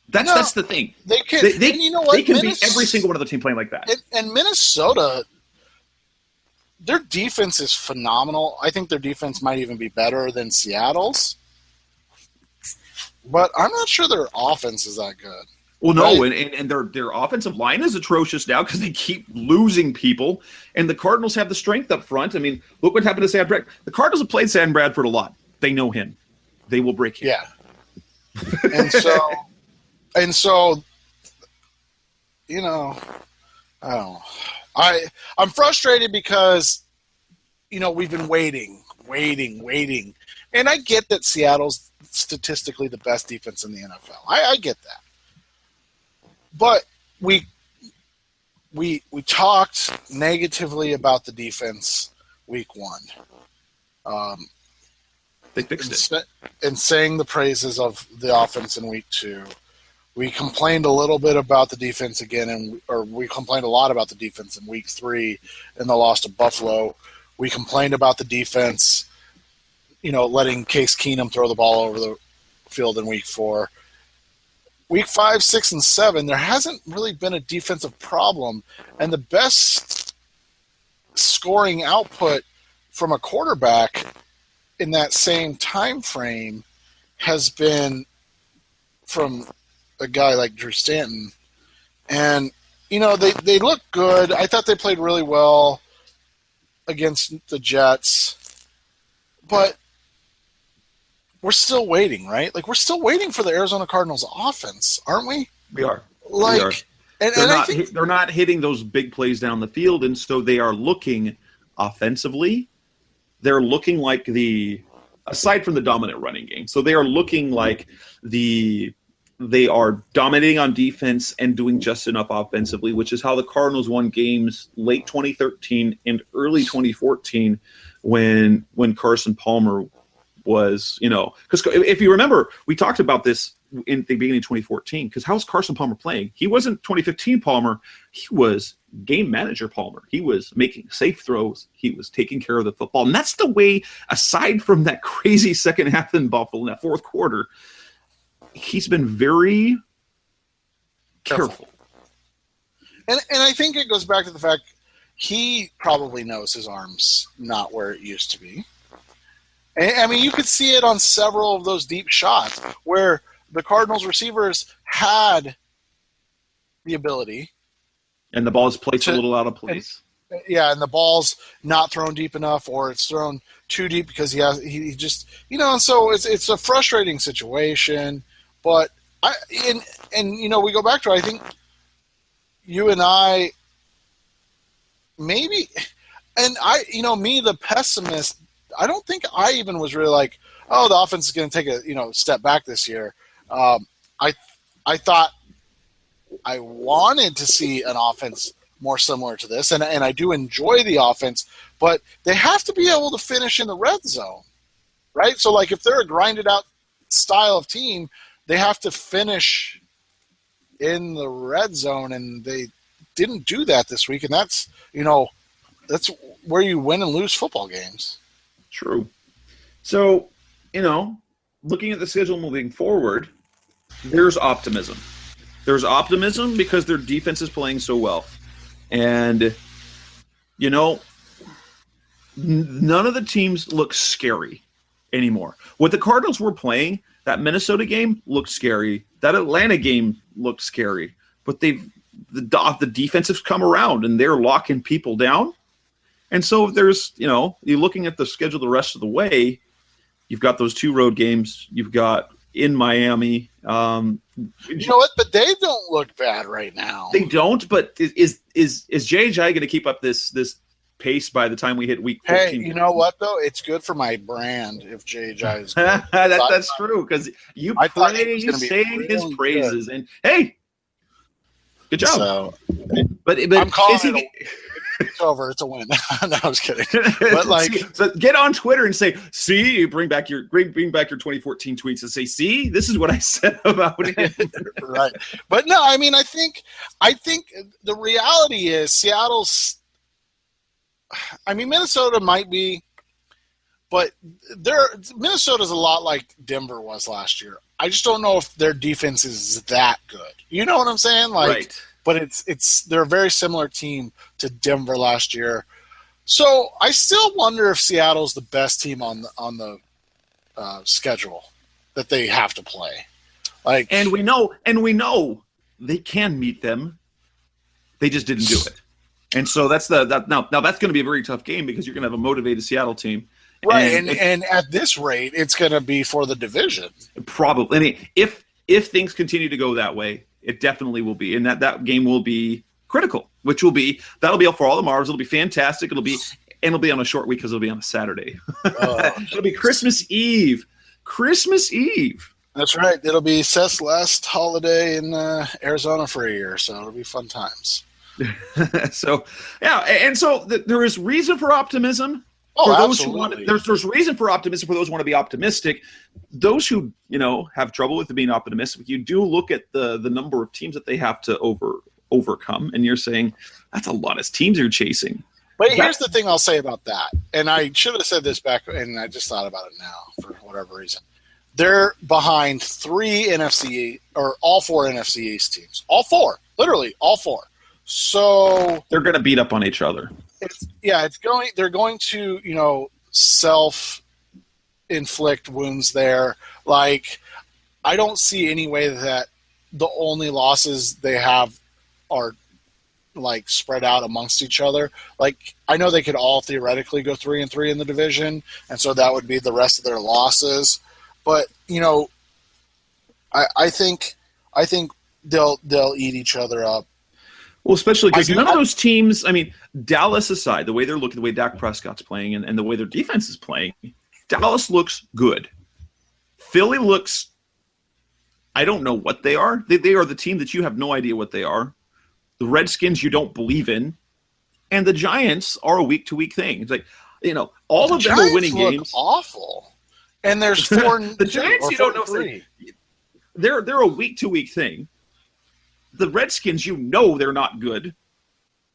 That's the thing. They can. And you know what? They can beat every single one of the team playing like that. And Minnesota, their defense is phenomenal. I think their defense might even be better than Seattle's. But I'm not sure their offense is that good. Well, no, and their offensive line is atrocious now because they keep losing people, and the Cardinals have the strength up front. I mean, look what happened to Sam Bradford. The Cardinals have played Sam Bradford a lot. They know him. They will break him. Yeah. And so, I don't know. I'm frustrated because, we've been waiting. And I get that Seattle's statistically the best defense in the NFL. I get that. But we talked negatively about the defense week 1. They fixed it. And saying the praises of the offense in week 2. We complained a little bit about the defense again, we complained a lot about the defense in week 3 in the loss to Buffalo. We complained about the defense, letting Case Keenum throw the ball over the field in week 4. Week 5, 6, and 7, there hasn't really been a defensive problem, and the best scoring output from a quarterback in that same time frame has been from a guy like Drew Stanton. And, they look good. I thought they played really well against the Jets. But we're still waiting, right? Like, we're still waiting for the Arizona Cardinals offense, aren't we? We are. Like, we are. And I think they're not hitting those big plays down the field, and so they are looking offensively. They're looking like aside from the dominant running game, so they are looking like they are dominating on defense and doing just enough offensively, which is how the Cardinals won games late 2013 and early 2014 when Carson Palmer was, because if you remember, we talked about this in the beginning of 2014. Because how's Carson Palmer playing? He wasn't 2015 Palmer. He was game manager Palmer. He was making safe throws. He was taking care of the football. And that's the way, aside from that crazy second half in Buffalo in that fourth quarter, he's been very careful. And I think it goes back to the fact he probably knows his arm's not where it used to be. And, I mean, you could see it on several of those deep shots where the Cardinals receivers had the ability. And the ball is placed a little out of place. And the ball's not thrown deep enough, or it's thrown too deep because he just, and so it's a frustrating situation. But we go back to, I think you and I maybe, and me, the pessimist, I don't think I even was really like, oh, the offense is going to take a step back this year. I thought I wanted to see an offense more similar to this, and I do enjoy the offense, but they have to be able to finish in the red zone, right? So, like, if they're a grinded out style of team, they have to finish in the red zone, and they didn't do that this week, and that's where you win and lose football games. True. So, looking at the schedule moving forward, there's optimism. There's optimism because their defense is playing so well. And, none of the teams look scary anymore. What the Cardinals were playing, that Minnesota game looked scary. That Atlanta game looked scary. But the defense has come around, and they're locking people down. And so there's, you're looking at the schedule the rest of the way. You've got those 2 road games. You've got in Miami. You know what? But they don't look bad right now. They don't. But is JJ going to keep up this pace by the time we hit week 14? Hey, you know what though? It's good for my brand if JJ is good. That's true, because you saying his praises, and hey, good job. So, but I'm calling it's over. It's a win. No, I was kidding. But so get on Twitter and say, "See," you bring back your 2014 tweets and say, "See, this is what I said about him." Right. But no, I mean, I think the reality is Seattle's. I mean, Minnesota might be, but Minnesota's a lot like Denver was last year. I just don't know if their defense is that good. You know what I'm saying? Right. But they're a very similar team to Denver last year. So I still wonder if Seattle's the best team on the schedule that they have to play. And we know they can meet them. They just didn't do it. And so that's now that's going to be a very tough game because you're going to have a motivated Seattle team. Right, and at this rate, it's going to be for the division. Probably. I mean, if things continue to go that way, it definitely will be, and that game will be critical. That'll be for all the Marvs. It'll be fantastic. It'll be on a short week because it'll be on a Saturday. It'll be Christmas Eve. Christmas Eve. That's right. It'll be Seth's last holiday in Arizona for a year, so it'll be fun times. So yeah, and so there is reason for optimism. Oh, for those absolutely. There's reason for optimism for those who want to be optimistic. Those who have trouble with being optimistic, you do look at the number of teams that they have to overcome, and you're saying that's a lot of teams you're chasing. But here's the thing I'll say about that, and I should have said this back, and I just thought about it now for whatever reason. They're behind all 4 NFC East teams, all 4, literally all 4. So they're going to beat up on each other. They're going to, self-inflict wounds there. Like, I don't see any way that the only losses they have are like spread out amongst each other. Like, I know they could all theoretically go 3-3 in the division, and so that would be the rest of their losses. But, I think they'll eat each other up. Well, especially because none of those teams, I mean, Dallas aside, the way they're looking, the way Dak Prescott's playing, and the way their defense is playing, Dallas looks good. Philly looks, I don't know what they are. They are the team that you have no idea what they are. The Redskins you don't believe in. And the Giants are a week-to-week thing. It's like, all of them are winning games. Awful. And there's 4 the Giants, you don't know. they're a week-to-week thing. The Redskins, they're not good,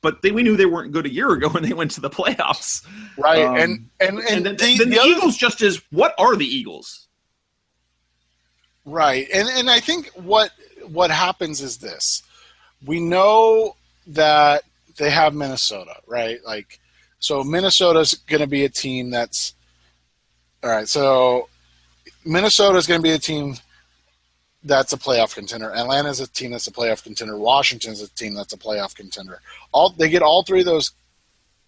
but we knew they weren't good a year ago when they went to the playoffs. Right, and then the Eagles just is, what are the Eagles? Right, and I think what happens is this. We know that they have Minnesota, right? Like, so Minnesota's going to be a team that's – all right, so Minnesota's going to be a team that's a playoff contender. Atlanta's a team that's a playoff contender. Washington's a team that's a playoff contender. They get all three of those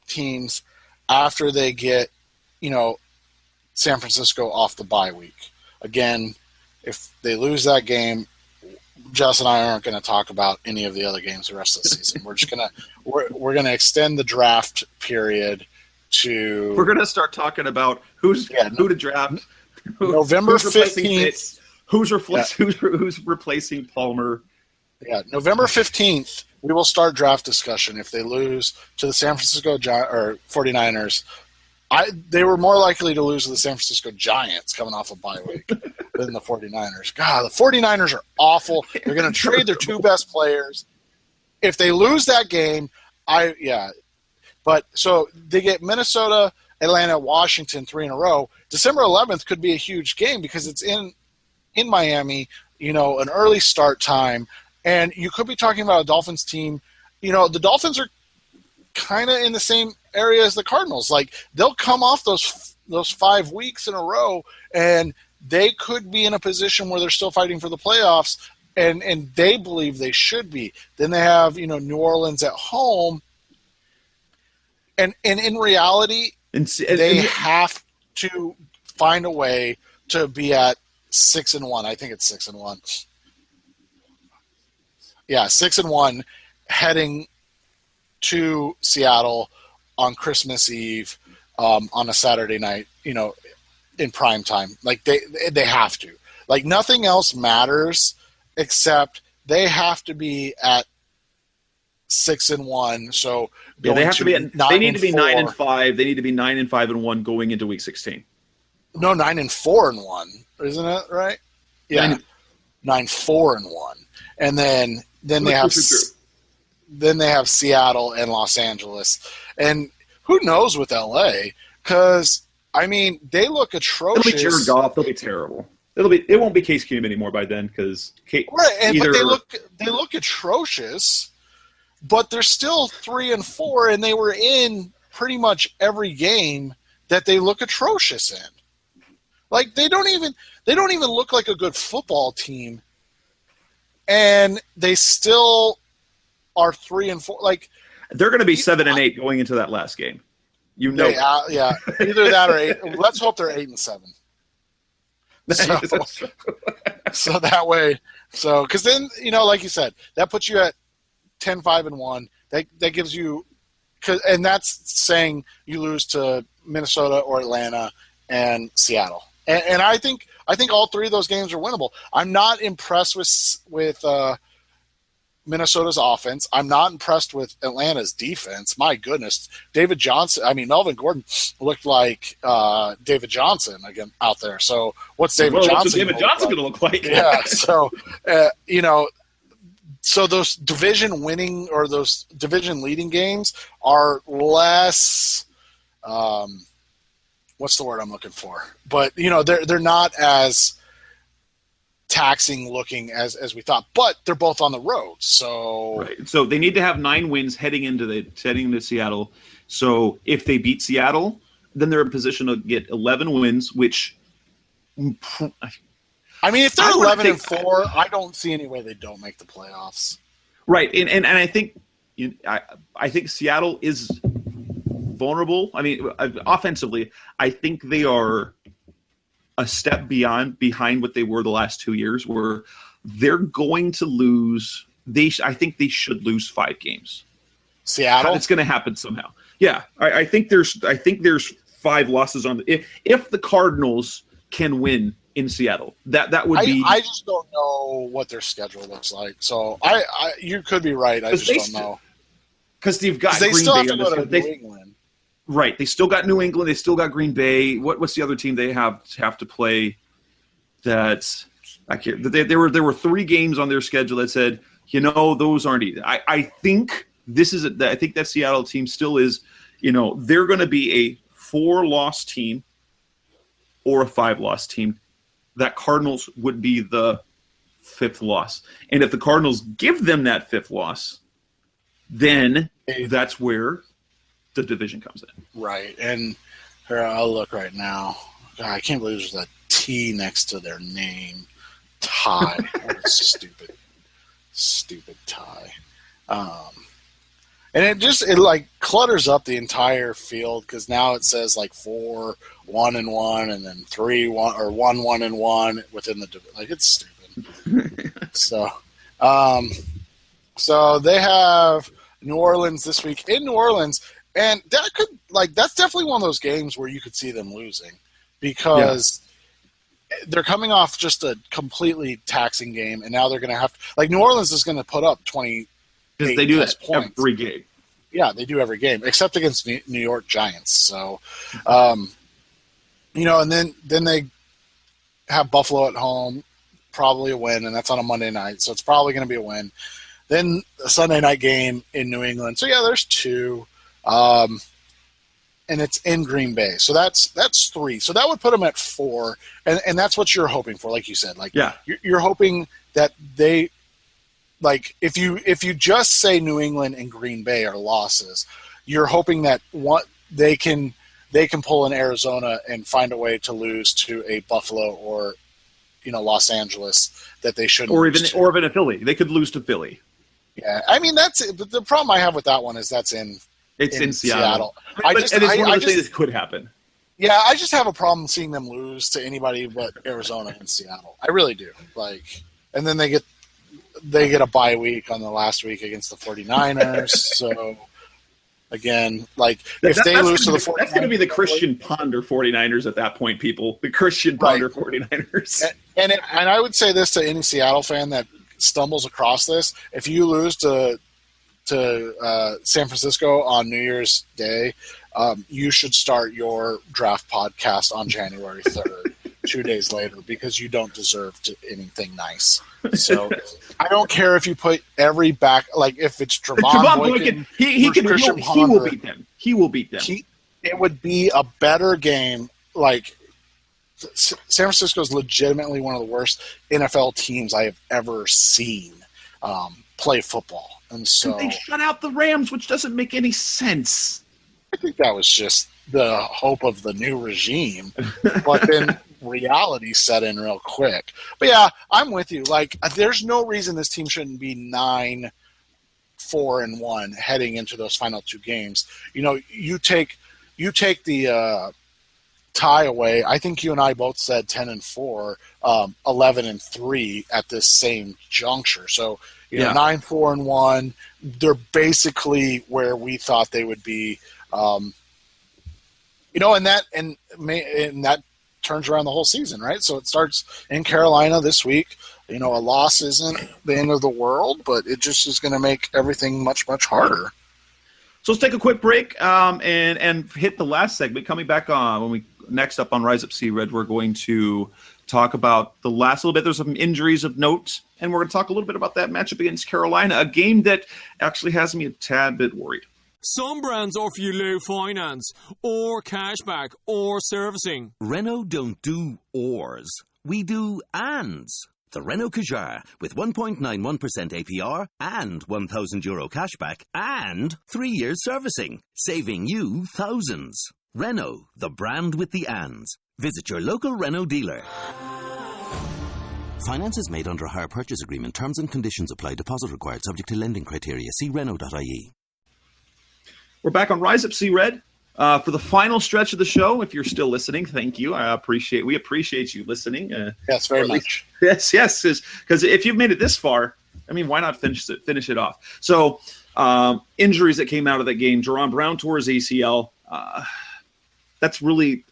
teams after they get, San Francisco off the bye week. Again, if they lose that game, Jess and I aren't going to talk about any of the other games the rest of the season. We're just we're gonna extend the draft period to. We're gonna start talking about who to draft. November 15th. Who's replacing Palmer? Yeah, November 15th. We will start draft discussion if they lose to the San Francisco 49ers. They were more likely to lose to the San Francisco Giants coming off a bye week than the 49ers. God, the 49ers are awful. They're going to trade their two best players. If they lose that game, But so they get Minnesota, Atlanta, Washington 3 in a row. December 11th could be a huge game because it's in Miami, an early start time. And you could be talking about a Dolphins team. The Dolphins are kind of in the same area as the Cardinals. Like, they'll come off those 5 weeks in a row, and they could be in a position where they're still fighting for the playoffs, and they believe they should be. Then they have, New Orleans at home. And in reality, they have to find a way to be at 6-1. I think it's 6-1. Yeah, 6-1, heading to Seattle on Christmas Eve, on a Saturday night, in prime time. Like, they have to. Like, nothing else matters except they have to be at 6-1. So they have to be. They need to be 9-5. They need to be 9-5-1 going into Week 16. No, 9-4-1, isn't it right? Yeah, 9-4-1, and then they have. Then they have Seattle and Los Angeles. And who knows with LA? Because, they look atrocious. It'll be Jared Goff. They'll be terrible. It won't be Case Keenum anymore by then because but they look atrocious, but they're still 3-4, and they were in pretty much every game that they look atrocious in. Like, they don't even look like a good football team, and they still are 3-4. Like, they're going to be 7-8 going into that last game. Yeah, either that or 8. Let's hope they're 8-7. So that way, because then like you said, that puts you at 10-5-1. That gives you, and that's saying you lose to Minnesota or Atlanta and Seattle. And I think all three of those games are winnable. I'm not impressed with Minnesota's offense. I'm not impressed with Atlanta's defense. My goodness, Melvin Gordon looked like David Johnson again out there. So what's David Johnson going to look like? Yeah. So so those division winning or those division leading games are less. What's the word I'm looking for? But they're not as taxing looking as we thought, but they're both on the road. So right. So they need to have 9 wins heading into Seattle. So if they beat Seattle, then they're in position to get 11 wins, which if they're 11-4, I don't see any way they don't make the playoffs. Right. And I think I think Seattle is vulnerable. Offensively, I think they are a step behind what they were the last 2 years, where they're going to lose. I think they should lose 5 games. Seattle, it's going to happen somehow. Yeah, I think there's 5 losses on. If the Cardinals can win in Seattle, that would be. I just don't know what their schedule looks like. So you could be right. I just don't know because they've got they Green still Bay have to go to New England. Right, they still got New England. They still got Green Bay. What's the other team they have to play? That's There were 3 games on their schedule that said, those aren't easy. I think I think that Seattle team still is, they're going to be a 4-loss team or a 5-loss team. That Cardinals would be the 5th loss. And if the Cardinals give them that 5th loss, then that's where the division comes in. Right. And here, I'll look right now. God, I can't believe there's a T next to their name. Tie. What a stupid tie. And it clutters up the entire field because now it says 4-1-1 and then 3-1 or 1-1-1 within the it's stupid. So they have New Orleans this week in New Orleans, and that's definitely one of those games where you could see them losing because they're coming off just a completely taxing game, and now they're going to have New Orleans is going to put up 20. Because they do that points every game. Yeah, they do every game, except against New York Giants. So, and then they have Buffalo at home, probably a win, and that's on a Monday night, so it's probably going to be a win. Then a Sunday night game in New England. So, there's 2. And it's in Green Bay. So that's 3. So that would put them at 4, and that's what you're hoping for, like you said. You're hoping that they – if you just say New England and Green Bay are losses, you're hoping that they can pull in Arizona and find a way to lose to a Buffalo or Los Angeles that they shouldn't, or even a Philly. They could lose to Philly. Yeah, I mean that's it. But the problem I have with that one is that's in Seattle. I just say this could happen. Yeah, I just have a problem seeing them lose to anybody but Arizona and Seattle. I really do. And then they get a bye week on the last week against the 49ers. So, again, if they lose to the 49ers... That's going to be the Christian Ponder 49ers at that point, people. The Christian Ponder 49ers. And I would say this to any Seattle fan that stumbles across this. If you lose to San Francisco on New Year's Day, you should start your draft podcast on January 3rd. 2 days later, because you don't deserve anything nice. So I don't care if you put every back, if it's Trevon Boykin, he will beat them. He will beat them. It would be a better game. San Francisco is legitimately one of the worst NFL teams I have ever seen play football, and so they shut out the Rams, which doesn't make any sense. I think that was just the hope of the new regime, but then reality set in real quick. But yeah, I'm with you. There's no reason this team shouldn't be 9-4-1 heading into those final 2 games. You take the tie away. I think you and I both said 10-4, 11-3 at this same juncture. So 9-4-1. They're basically where we thought they would be. And that turns around the whole season, right? So it starts in Carolina this week. A loss isn't the end of the world, but it just is going to make everything much, much harder. So let's take a quick break and hit the last segment. Coming back on when we next up on Rise Up Sea Red, we're going to talk about the last little bit. There's some injuries of note, and we're going to talk a little bit about that matchup against Carolina, a game that actually has me a tad bit worried. Some brands offer you low finance, or cashback, or servicing. Renault don't do ors. We do ands. The Renault Kadjar with 1.91% APR and €1,000 cashback and 3 years servicing, saving you thousands. Renault, the brand with the ands. Visit your local Renault dealer. Finance is made under a hire purchase agreement. Terms and conditions apply. Deposit required subject to lending criteria. See Renault.ie. We're back on Rise Up Sea Red for the final stretch of the show. If you're still listening, thank you. We appreciate you listening. Yes, very much. Yes, because if you've made it this far, why not finish it off? So, injuries that came out of that game. Jerron Brown tore his ACL. That's really,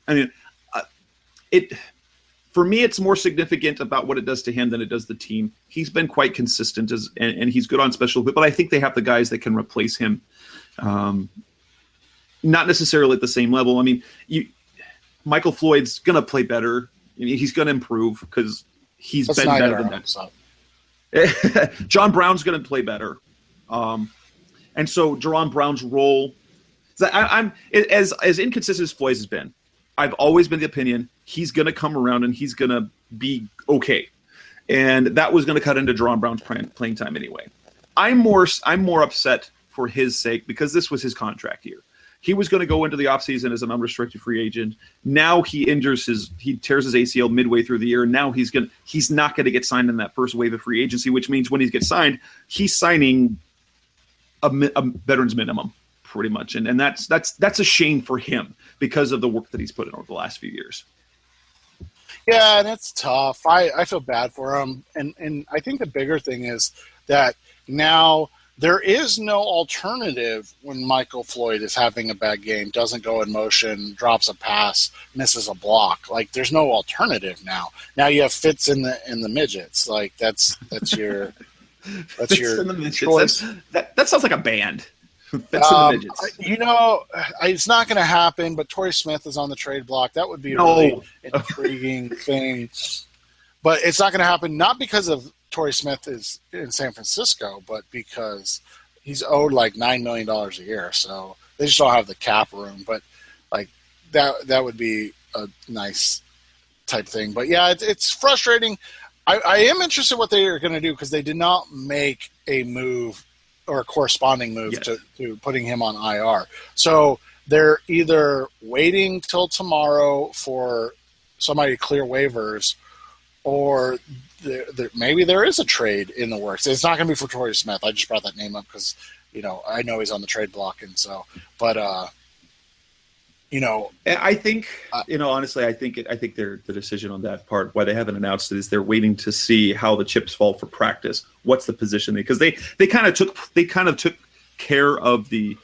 for me, it's more significant about what it does to him than it does the team. He's been quite consistent and he's good on special, but I think they have the guys that can replace him. Not necessarily at the same level. Michael Floyd's going to play better. He's going to improve because he's That's been neither better than of them, that. John Brown's going to play better. And so Jerron Brown's role, I'm as inconsistent as Floyd has been, I've always been the opinion he's going to come around and he's going to be okay. And that was going to cut into Jerron Brown's playing time anyway. I'm more upset for his sake because this was his contract year. He was going to go into the offseason as an unrestricted free agent. Now he tears his ACL midway through the year. And now he's not going to get signed in that first wave of free agency, which means when he gets signed, he's signing a veteran's minimum pretty much. And that's a shame for him because of the work that he's put in over the last few years. Yeah, and it's tough. I feel bad for him. And I think the bigger thing is that now there is no alternative when Michael Floyd is having a bad game, doesn't go in motion, drops a pass, misses a block. Like, there's no alternative now. Now you have Fitz in the midgets. Like, that's your choice. That sounds like a band. Fitz in the midgets. It's not going to happen, but Torrey Smith is on the trade block. That would be a really intriguing thing. But it's not going to happen, not because of Torrey Smith is in San Francisco, but because he's owed like $9 million a year. So they just don't have the cap room. But like that would be a nice type thing. But yeah, it's frustrating. I am interested in what they are going to do because they did not make a move or a corresponding move to putting him on IR. So they're either waiting till tomorrow for somebody to clear waivers, or maybe there is a trade in the works. It's not going to be for Torrey Smith. I just brought that name up because, I know he's on the trade block. And so, but, I think, honestly, I think the decision on that part, why they haven't announced it, is they're waiting to see how the chips fall for practice. What's the position? Because they kind of took care of the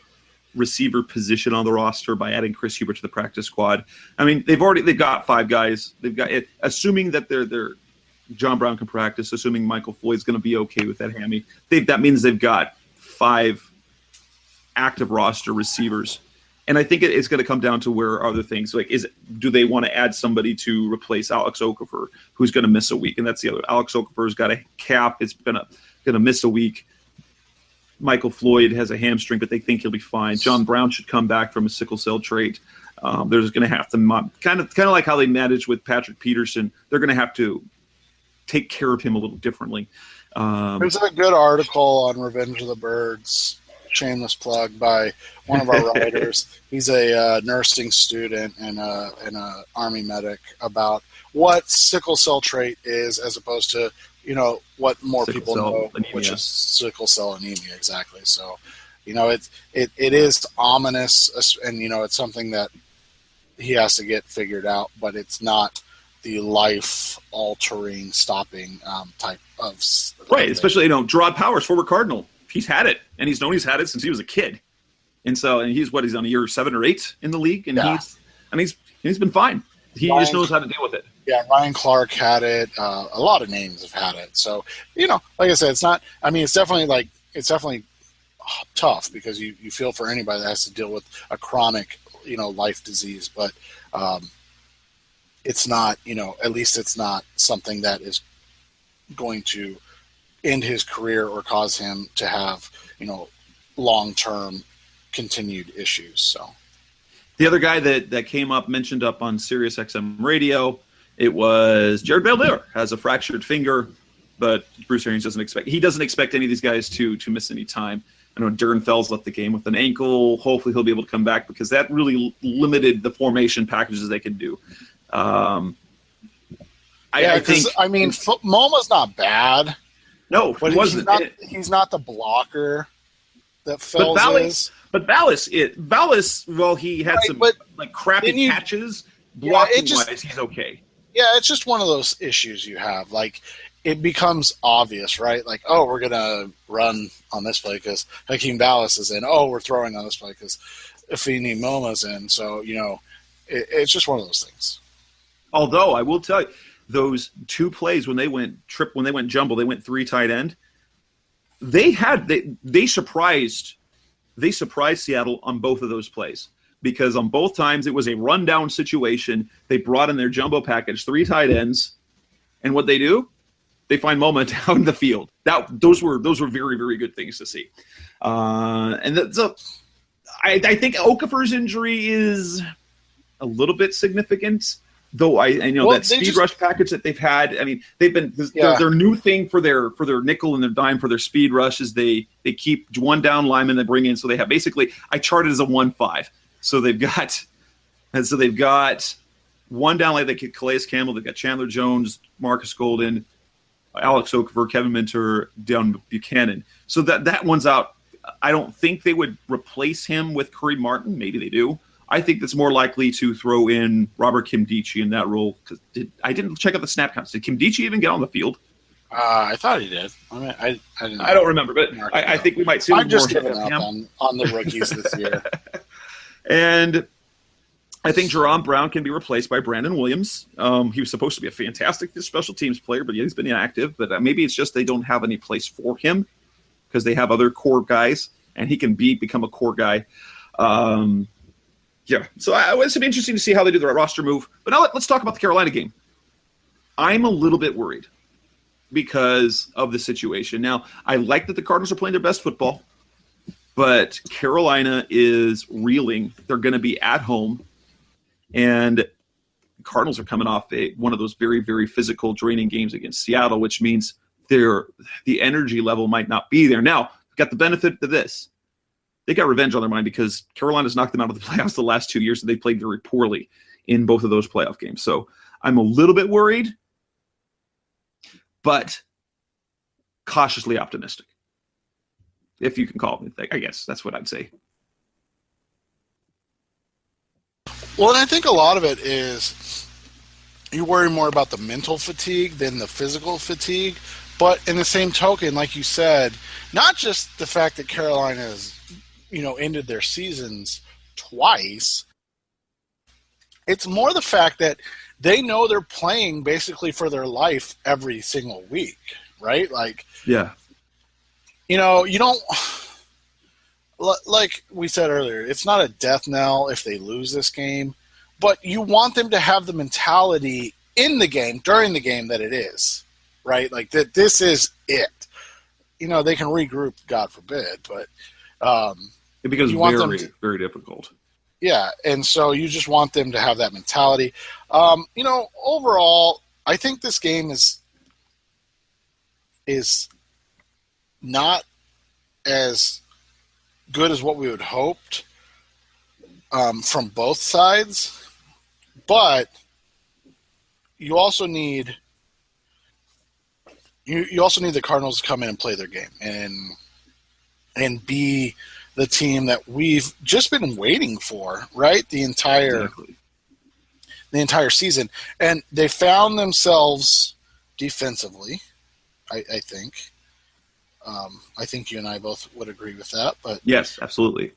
receiver position on the roster by adding Chris Hubert to the practice squad. I mean, they've got 5 guys. They've got it, assuming that they're John Brown can practice, assuming Michael Floyd's going to be okay with that hammy. That means they've got 5 active roster receivers. And I think it's going to come down to where other things like do they want to add somebody to replace Alex Okafor, who's going to miss a week, and that's the other. Alex Okafor's got a cap; it's going to miss a week. Michael Floyd has a hamstring, but they think he'll be fine. John Brown should come back from a sickle cell trait. They're just going to have to kind of like how they managed with Patrick Peterson. They're going to have to take care of him a little differently. There's a good article on Revenge of the Birds. Shameless plug by one of our writers. He's a nursing student and a Army medic about what sickle cell trait is, as opposed to what more sickle people know, anemia. Which is sickle cell anemia, exactly. So, it is ominous, and it's something that he has to get figured out, but it's not the life-altering, stopping type of right. Especially Gerard Powers, former Cardinal. He's had it, and he's known he's had it since he was a kid, and he's on year 7 or 8 in the league, and he's been fine. He just knows how to deal with it. Yeah, Ryan Clark had it. A lot of names have had it. So like I said, it's not. I mean, it's definitely tough because you feel for anybody that has to deal with a chronic life disease, but it's not. At least it's not something that is going to end his career or cause him to have, long-term continued issues. So the other guy that came up, mentioned up on Sirius XM radio, it was Jared Bell has a fractured finger, but Bruce Arians doesn't expect any of these guys to miss any time. I know Darren Fells left the game with an ankle. Hopefully he'll be able to come back because that really limited the formation packages they could do. I think Moma's not bad. No, but he wasn't. He's not the blocker that Fells is. But Vallis, well, he had some crappy catches. Blocking-wise, he's okay. Yeah, it's just one of those issues you have. Like, it becomes obvious, right? Like, oh, we're going to run on this play because Hakeem Vallis is in. Oh, we're throwing on this play because Afeni Moma's in. So, it's just one of those things. Although, I will tell you, those 2 plays when they went jumble, they went 3 tight end. They surprised Seattle on both of those plays because on both times it was a rundown situation. They brought in their jumbo package, 3 tight ends, And what they do, they find moment out in the field. Those were very, very good things to see. And I think Okafor's injury is a little bit significant, though I know that speed rush package that they've had. I mean, they've been their new thing for their nickel and their dime for their speed rush is they keep one down lineman they bring in. So they have basically I charted as a 1-5. So they've got one down like they get Calais Campbell, they've got Chandler Jones, Marcus Golden, Alex Okafor, Kevin Minter, Down Buchanan. So that one's out. I don't think they would replace him with Curry Martin. Maybe they do. I think that's more likely to throw in Robert Kimdichie in that role. Because I didn't check out the snap counts. Did Kimdichie even get on the field? I thought he did. I mean, I didn't know. I don't remember, but I think we might see. I'm just giving up on the rookies this year. And I think Jerome Brown can be replaced by Brandon Williams. He was supposed to be a fantastic special teams player, but he's been inactive. But maybe it's just they don't have any place for him because they have other core guys, and he can become a core guy. Yeah, so it's interesting to see how they do the roster move. But now let's talk about the Carolina game. I'm a little bit worried because of the situation. Now, I like that the Cardinals are playing their best football, but Carolina is reeling. They're going to be at home, and the Cardinals are coming off one of those very, very physical, draining games against Seattle, which means the energy level might not be there. Now, got the benefit of this. They got revenge on their mind because Carolina's knocked them out of the playoffs the last 2 years, and they played very poorly in both of those playoff games. So I'm a little bit worried, but cautiously optimistic, if you can call me. I guess that's what I'd say. Well, and I think a lot of it is you worry more about the mental fatigue than the physical fatigue. But in the same token, like you said, not just the fact that Carolina has, ended their seasons twice. It's more the fact that they know they're playing basically for their life every single week, right? Like, yeah, you don't, like we said earlier, it's not a death knell if they lose this game, but you want them to have the mentality in the game, during the game, that it is, right? Like that this is it. They can regroup, God forbid, but it becomes very, very difficult. Yeah, and so you just want them to have that mentality. Overall, I think this game is not as good as what we would hoped from both sides, but you also need the Cardinals to come in and play their game and be the team that we've just been waiting for, right? The entire season. And they found themselves defensively, I think. I think you and I both would agree with that. But yes, absolutely.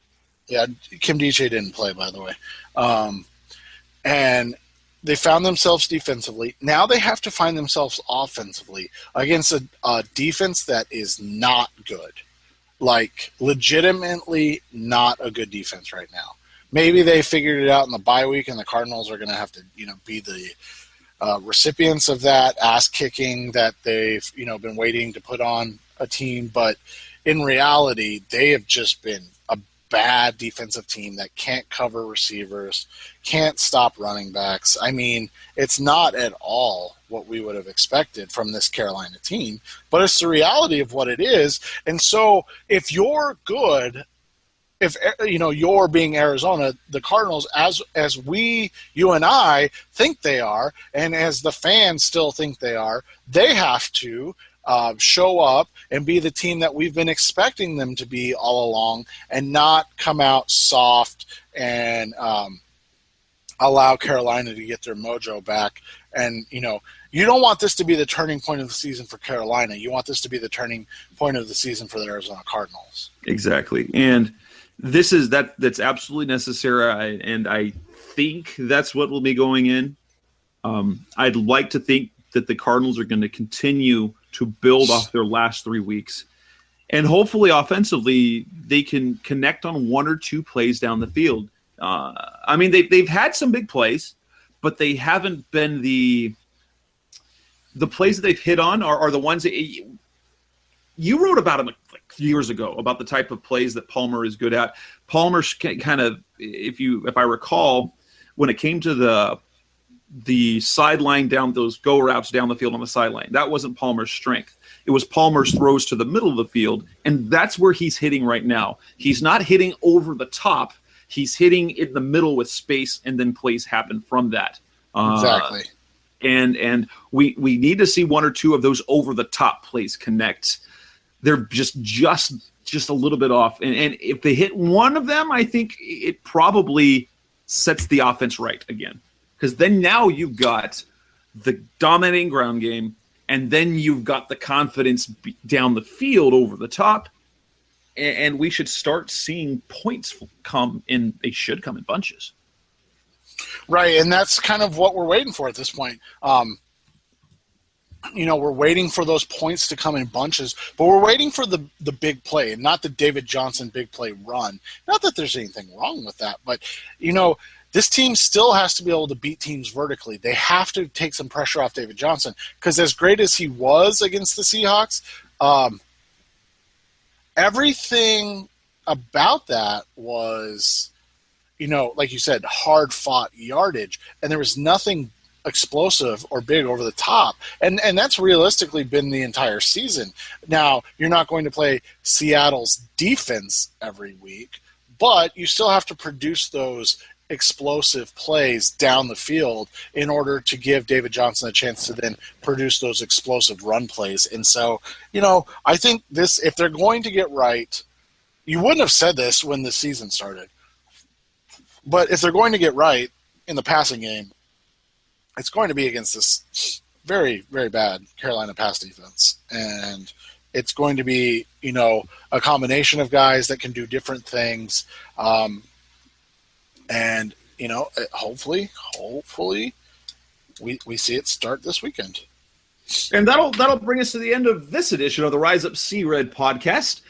Yeah, Kimdichie didn't play, by the way. And they found themselves defensively. Now they have to find themselves offensively against a defense that is not good. Like, legitimately not a good defense right now. Maybe they figured it out in the bye week, and the Cardinals are going to have to, be the recipients of that ass-kicking that they've, been waiting to put on a team. But in reality, they have just been a bad defensive team that can't cover receivers, can't stop running backs. I mean, it's not at all what we would have expected from this Carolina team, but it's the reality of what it is. And so if you're good, if you're being Arizona, the Cardinals, as you and I think they are, and as the fans still think they are, they have to show up and be the team that we've been expecting them to be all along, and not come out soft and allow Carolina to get their mojo back. And, you don't want this to be the turning point of the season for Carolina. You want this to be the turning point of the season for the Arizona Cardinals. Exactly. And that's absolutely necessary. And I think that's what will be going in. I'd like to think that the Cardinals are going to continue to build off their last 3 weeks. And hopefully offensively, they can connect on one or two plays down the field. They've had some big plays, but they haven't been the the plays that they've hit on are the ones that you wrote about him like years ago, about the type of plays that Palmer is good at. Palmer kind of, if I recall, when it came to the sideline down, those go routes down the field on the sideline, that wasn't Palmer's strength. It was Palmer's throws to the middle of the field, and that's where he's hitting right now. He's not hitting over the top. He's hitting in the middle with space, and then plays happen from that. Exactly. And we need to see one or two of those over-the-top plays connect. They're just a little bit off. And if they hit one of them, I think it probably sets the offense right again. Because then now you've got the dominating ground game, and then you've got the confidence down the field over the top, and we should start seeing points come in. They should come in bunches. Right, and that's kind of what we're waiting for at this point. We're waiting for those points to come in bunches, but we're waiting for the big play, and not the David Johnson big play run. Not that there's anything wrong with that, but, this team still has to be able to beat teams vertically. They have to take some pressure off David Johnson, because as great as he was against the Seahawks, everything about that was, like you said, hard-fought yardage, and there was nothing explosive or big over the top. And that's realistically been the entire season. Now, you're not going to play Seattle's defense every week, but you still have to produce those explosive plays down the field in order to give David Johnson a chance to then produce those explosive run plays. And so, I think this, if they're going to get right, you wouldn't have said this when the season started, but if they're going to get right in the passing game, it's going to be against this very, very bad Carolina pass defense. And it's going to be, a combination of guys that can do different things. And, hopefully we see it start this weekend. And that'll bring us to the end of this edition of the Rise Up Sea Red podcast.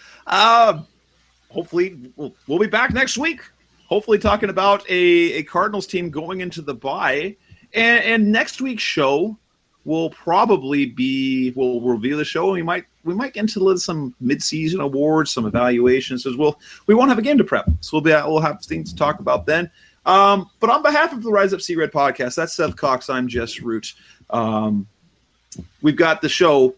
Hopefully we'll be back next week. Hopefully talking about a Cardinals team going into the bye. And next week's show will probably be, we'll review the show, and we might get into some mid-season awards, some evaluations as well. We won't have a game to prep, so we'll have things to talk about then. But on behalf of the Rise Up Sea Red podcast, that's Seth Cox. I'm Jess Root. We've got the show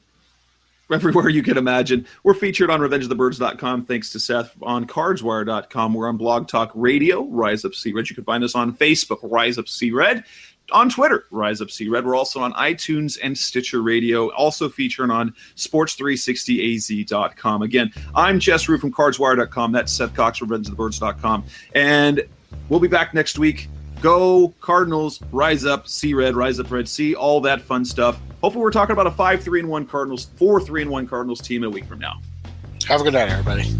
everywhere you can imagine. We're featured on RevengeOfTheBirds.com, thanks to Seth, on CardsWire.com. We're on Blog Talk Radio, Rise Up Sea Red. You can find us on Facebook, Rise Up Sea Red. On Twitter, Rise Up Sea Red. We're also on iTunes and Stitcher Radio, also featuring on Sports360AZ.com. Again, I'm Jess Root from CardsWire.com. That's Seth Cox from RevengeOfTheBirds.com. And we'll be back next week. Go Cardinals, Rise Up, Sea Red, Rise Up Red Sea, all that fun stuff. Hopefully we're talking about a 5-3-1 Cardinals, 4-3-1 Cardinals team a week from now. Have a good night, everybody.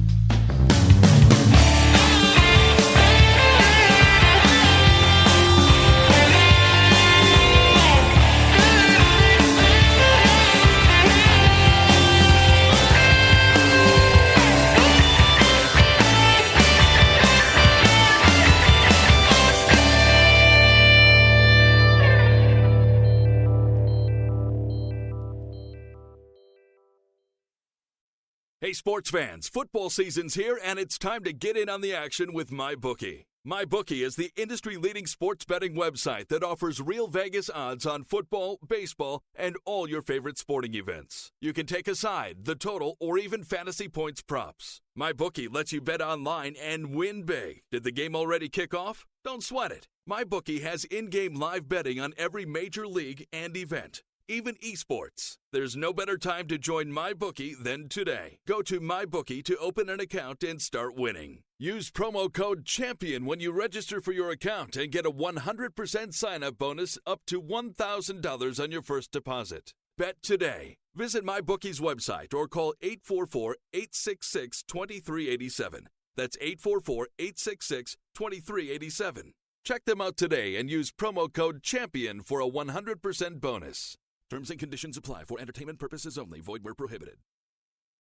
Hey, sports fans, football season's here, and it's time to get in on the action with MyBookie. MyBookie is the industry-leading sports betting website that offers real Vegas odds on football, baseball, and all your favorite sporting events. You can take a side, the total, or even fantasy points props. MyBookie lets you bet online and win big. Did the game already kick off? Don't sweat it. MyBookie has in-game live betting on every major league and event, even esports. There's no better time to join MyBookie than today. Go to MyBookie to open an account and start winning. Use promo code CHAMPION when you register for your account and get a 100% sign-up bonus up to $1,000 on your first deposit. Bet today. Visit MyBookie's website or call 844-866-2387. That's 844-866-2387. Check them out today and use promo code CHAMPION for a 100% bonus. Terms and conditions apply for entertainment purposes only. Void where prohibited.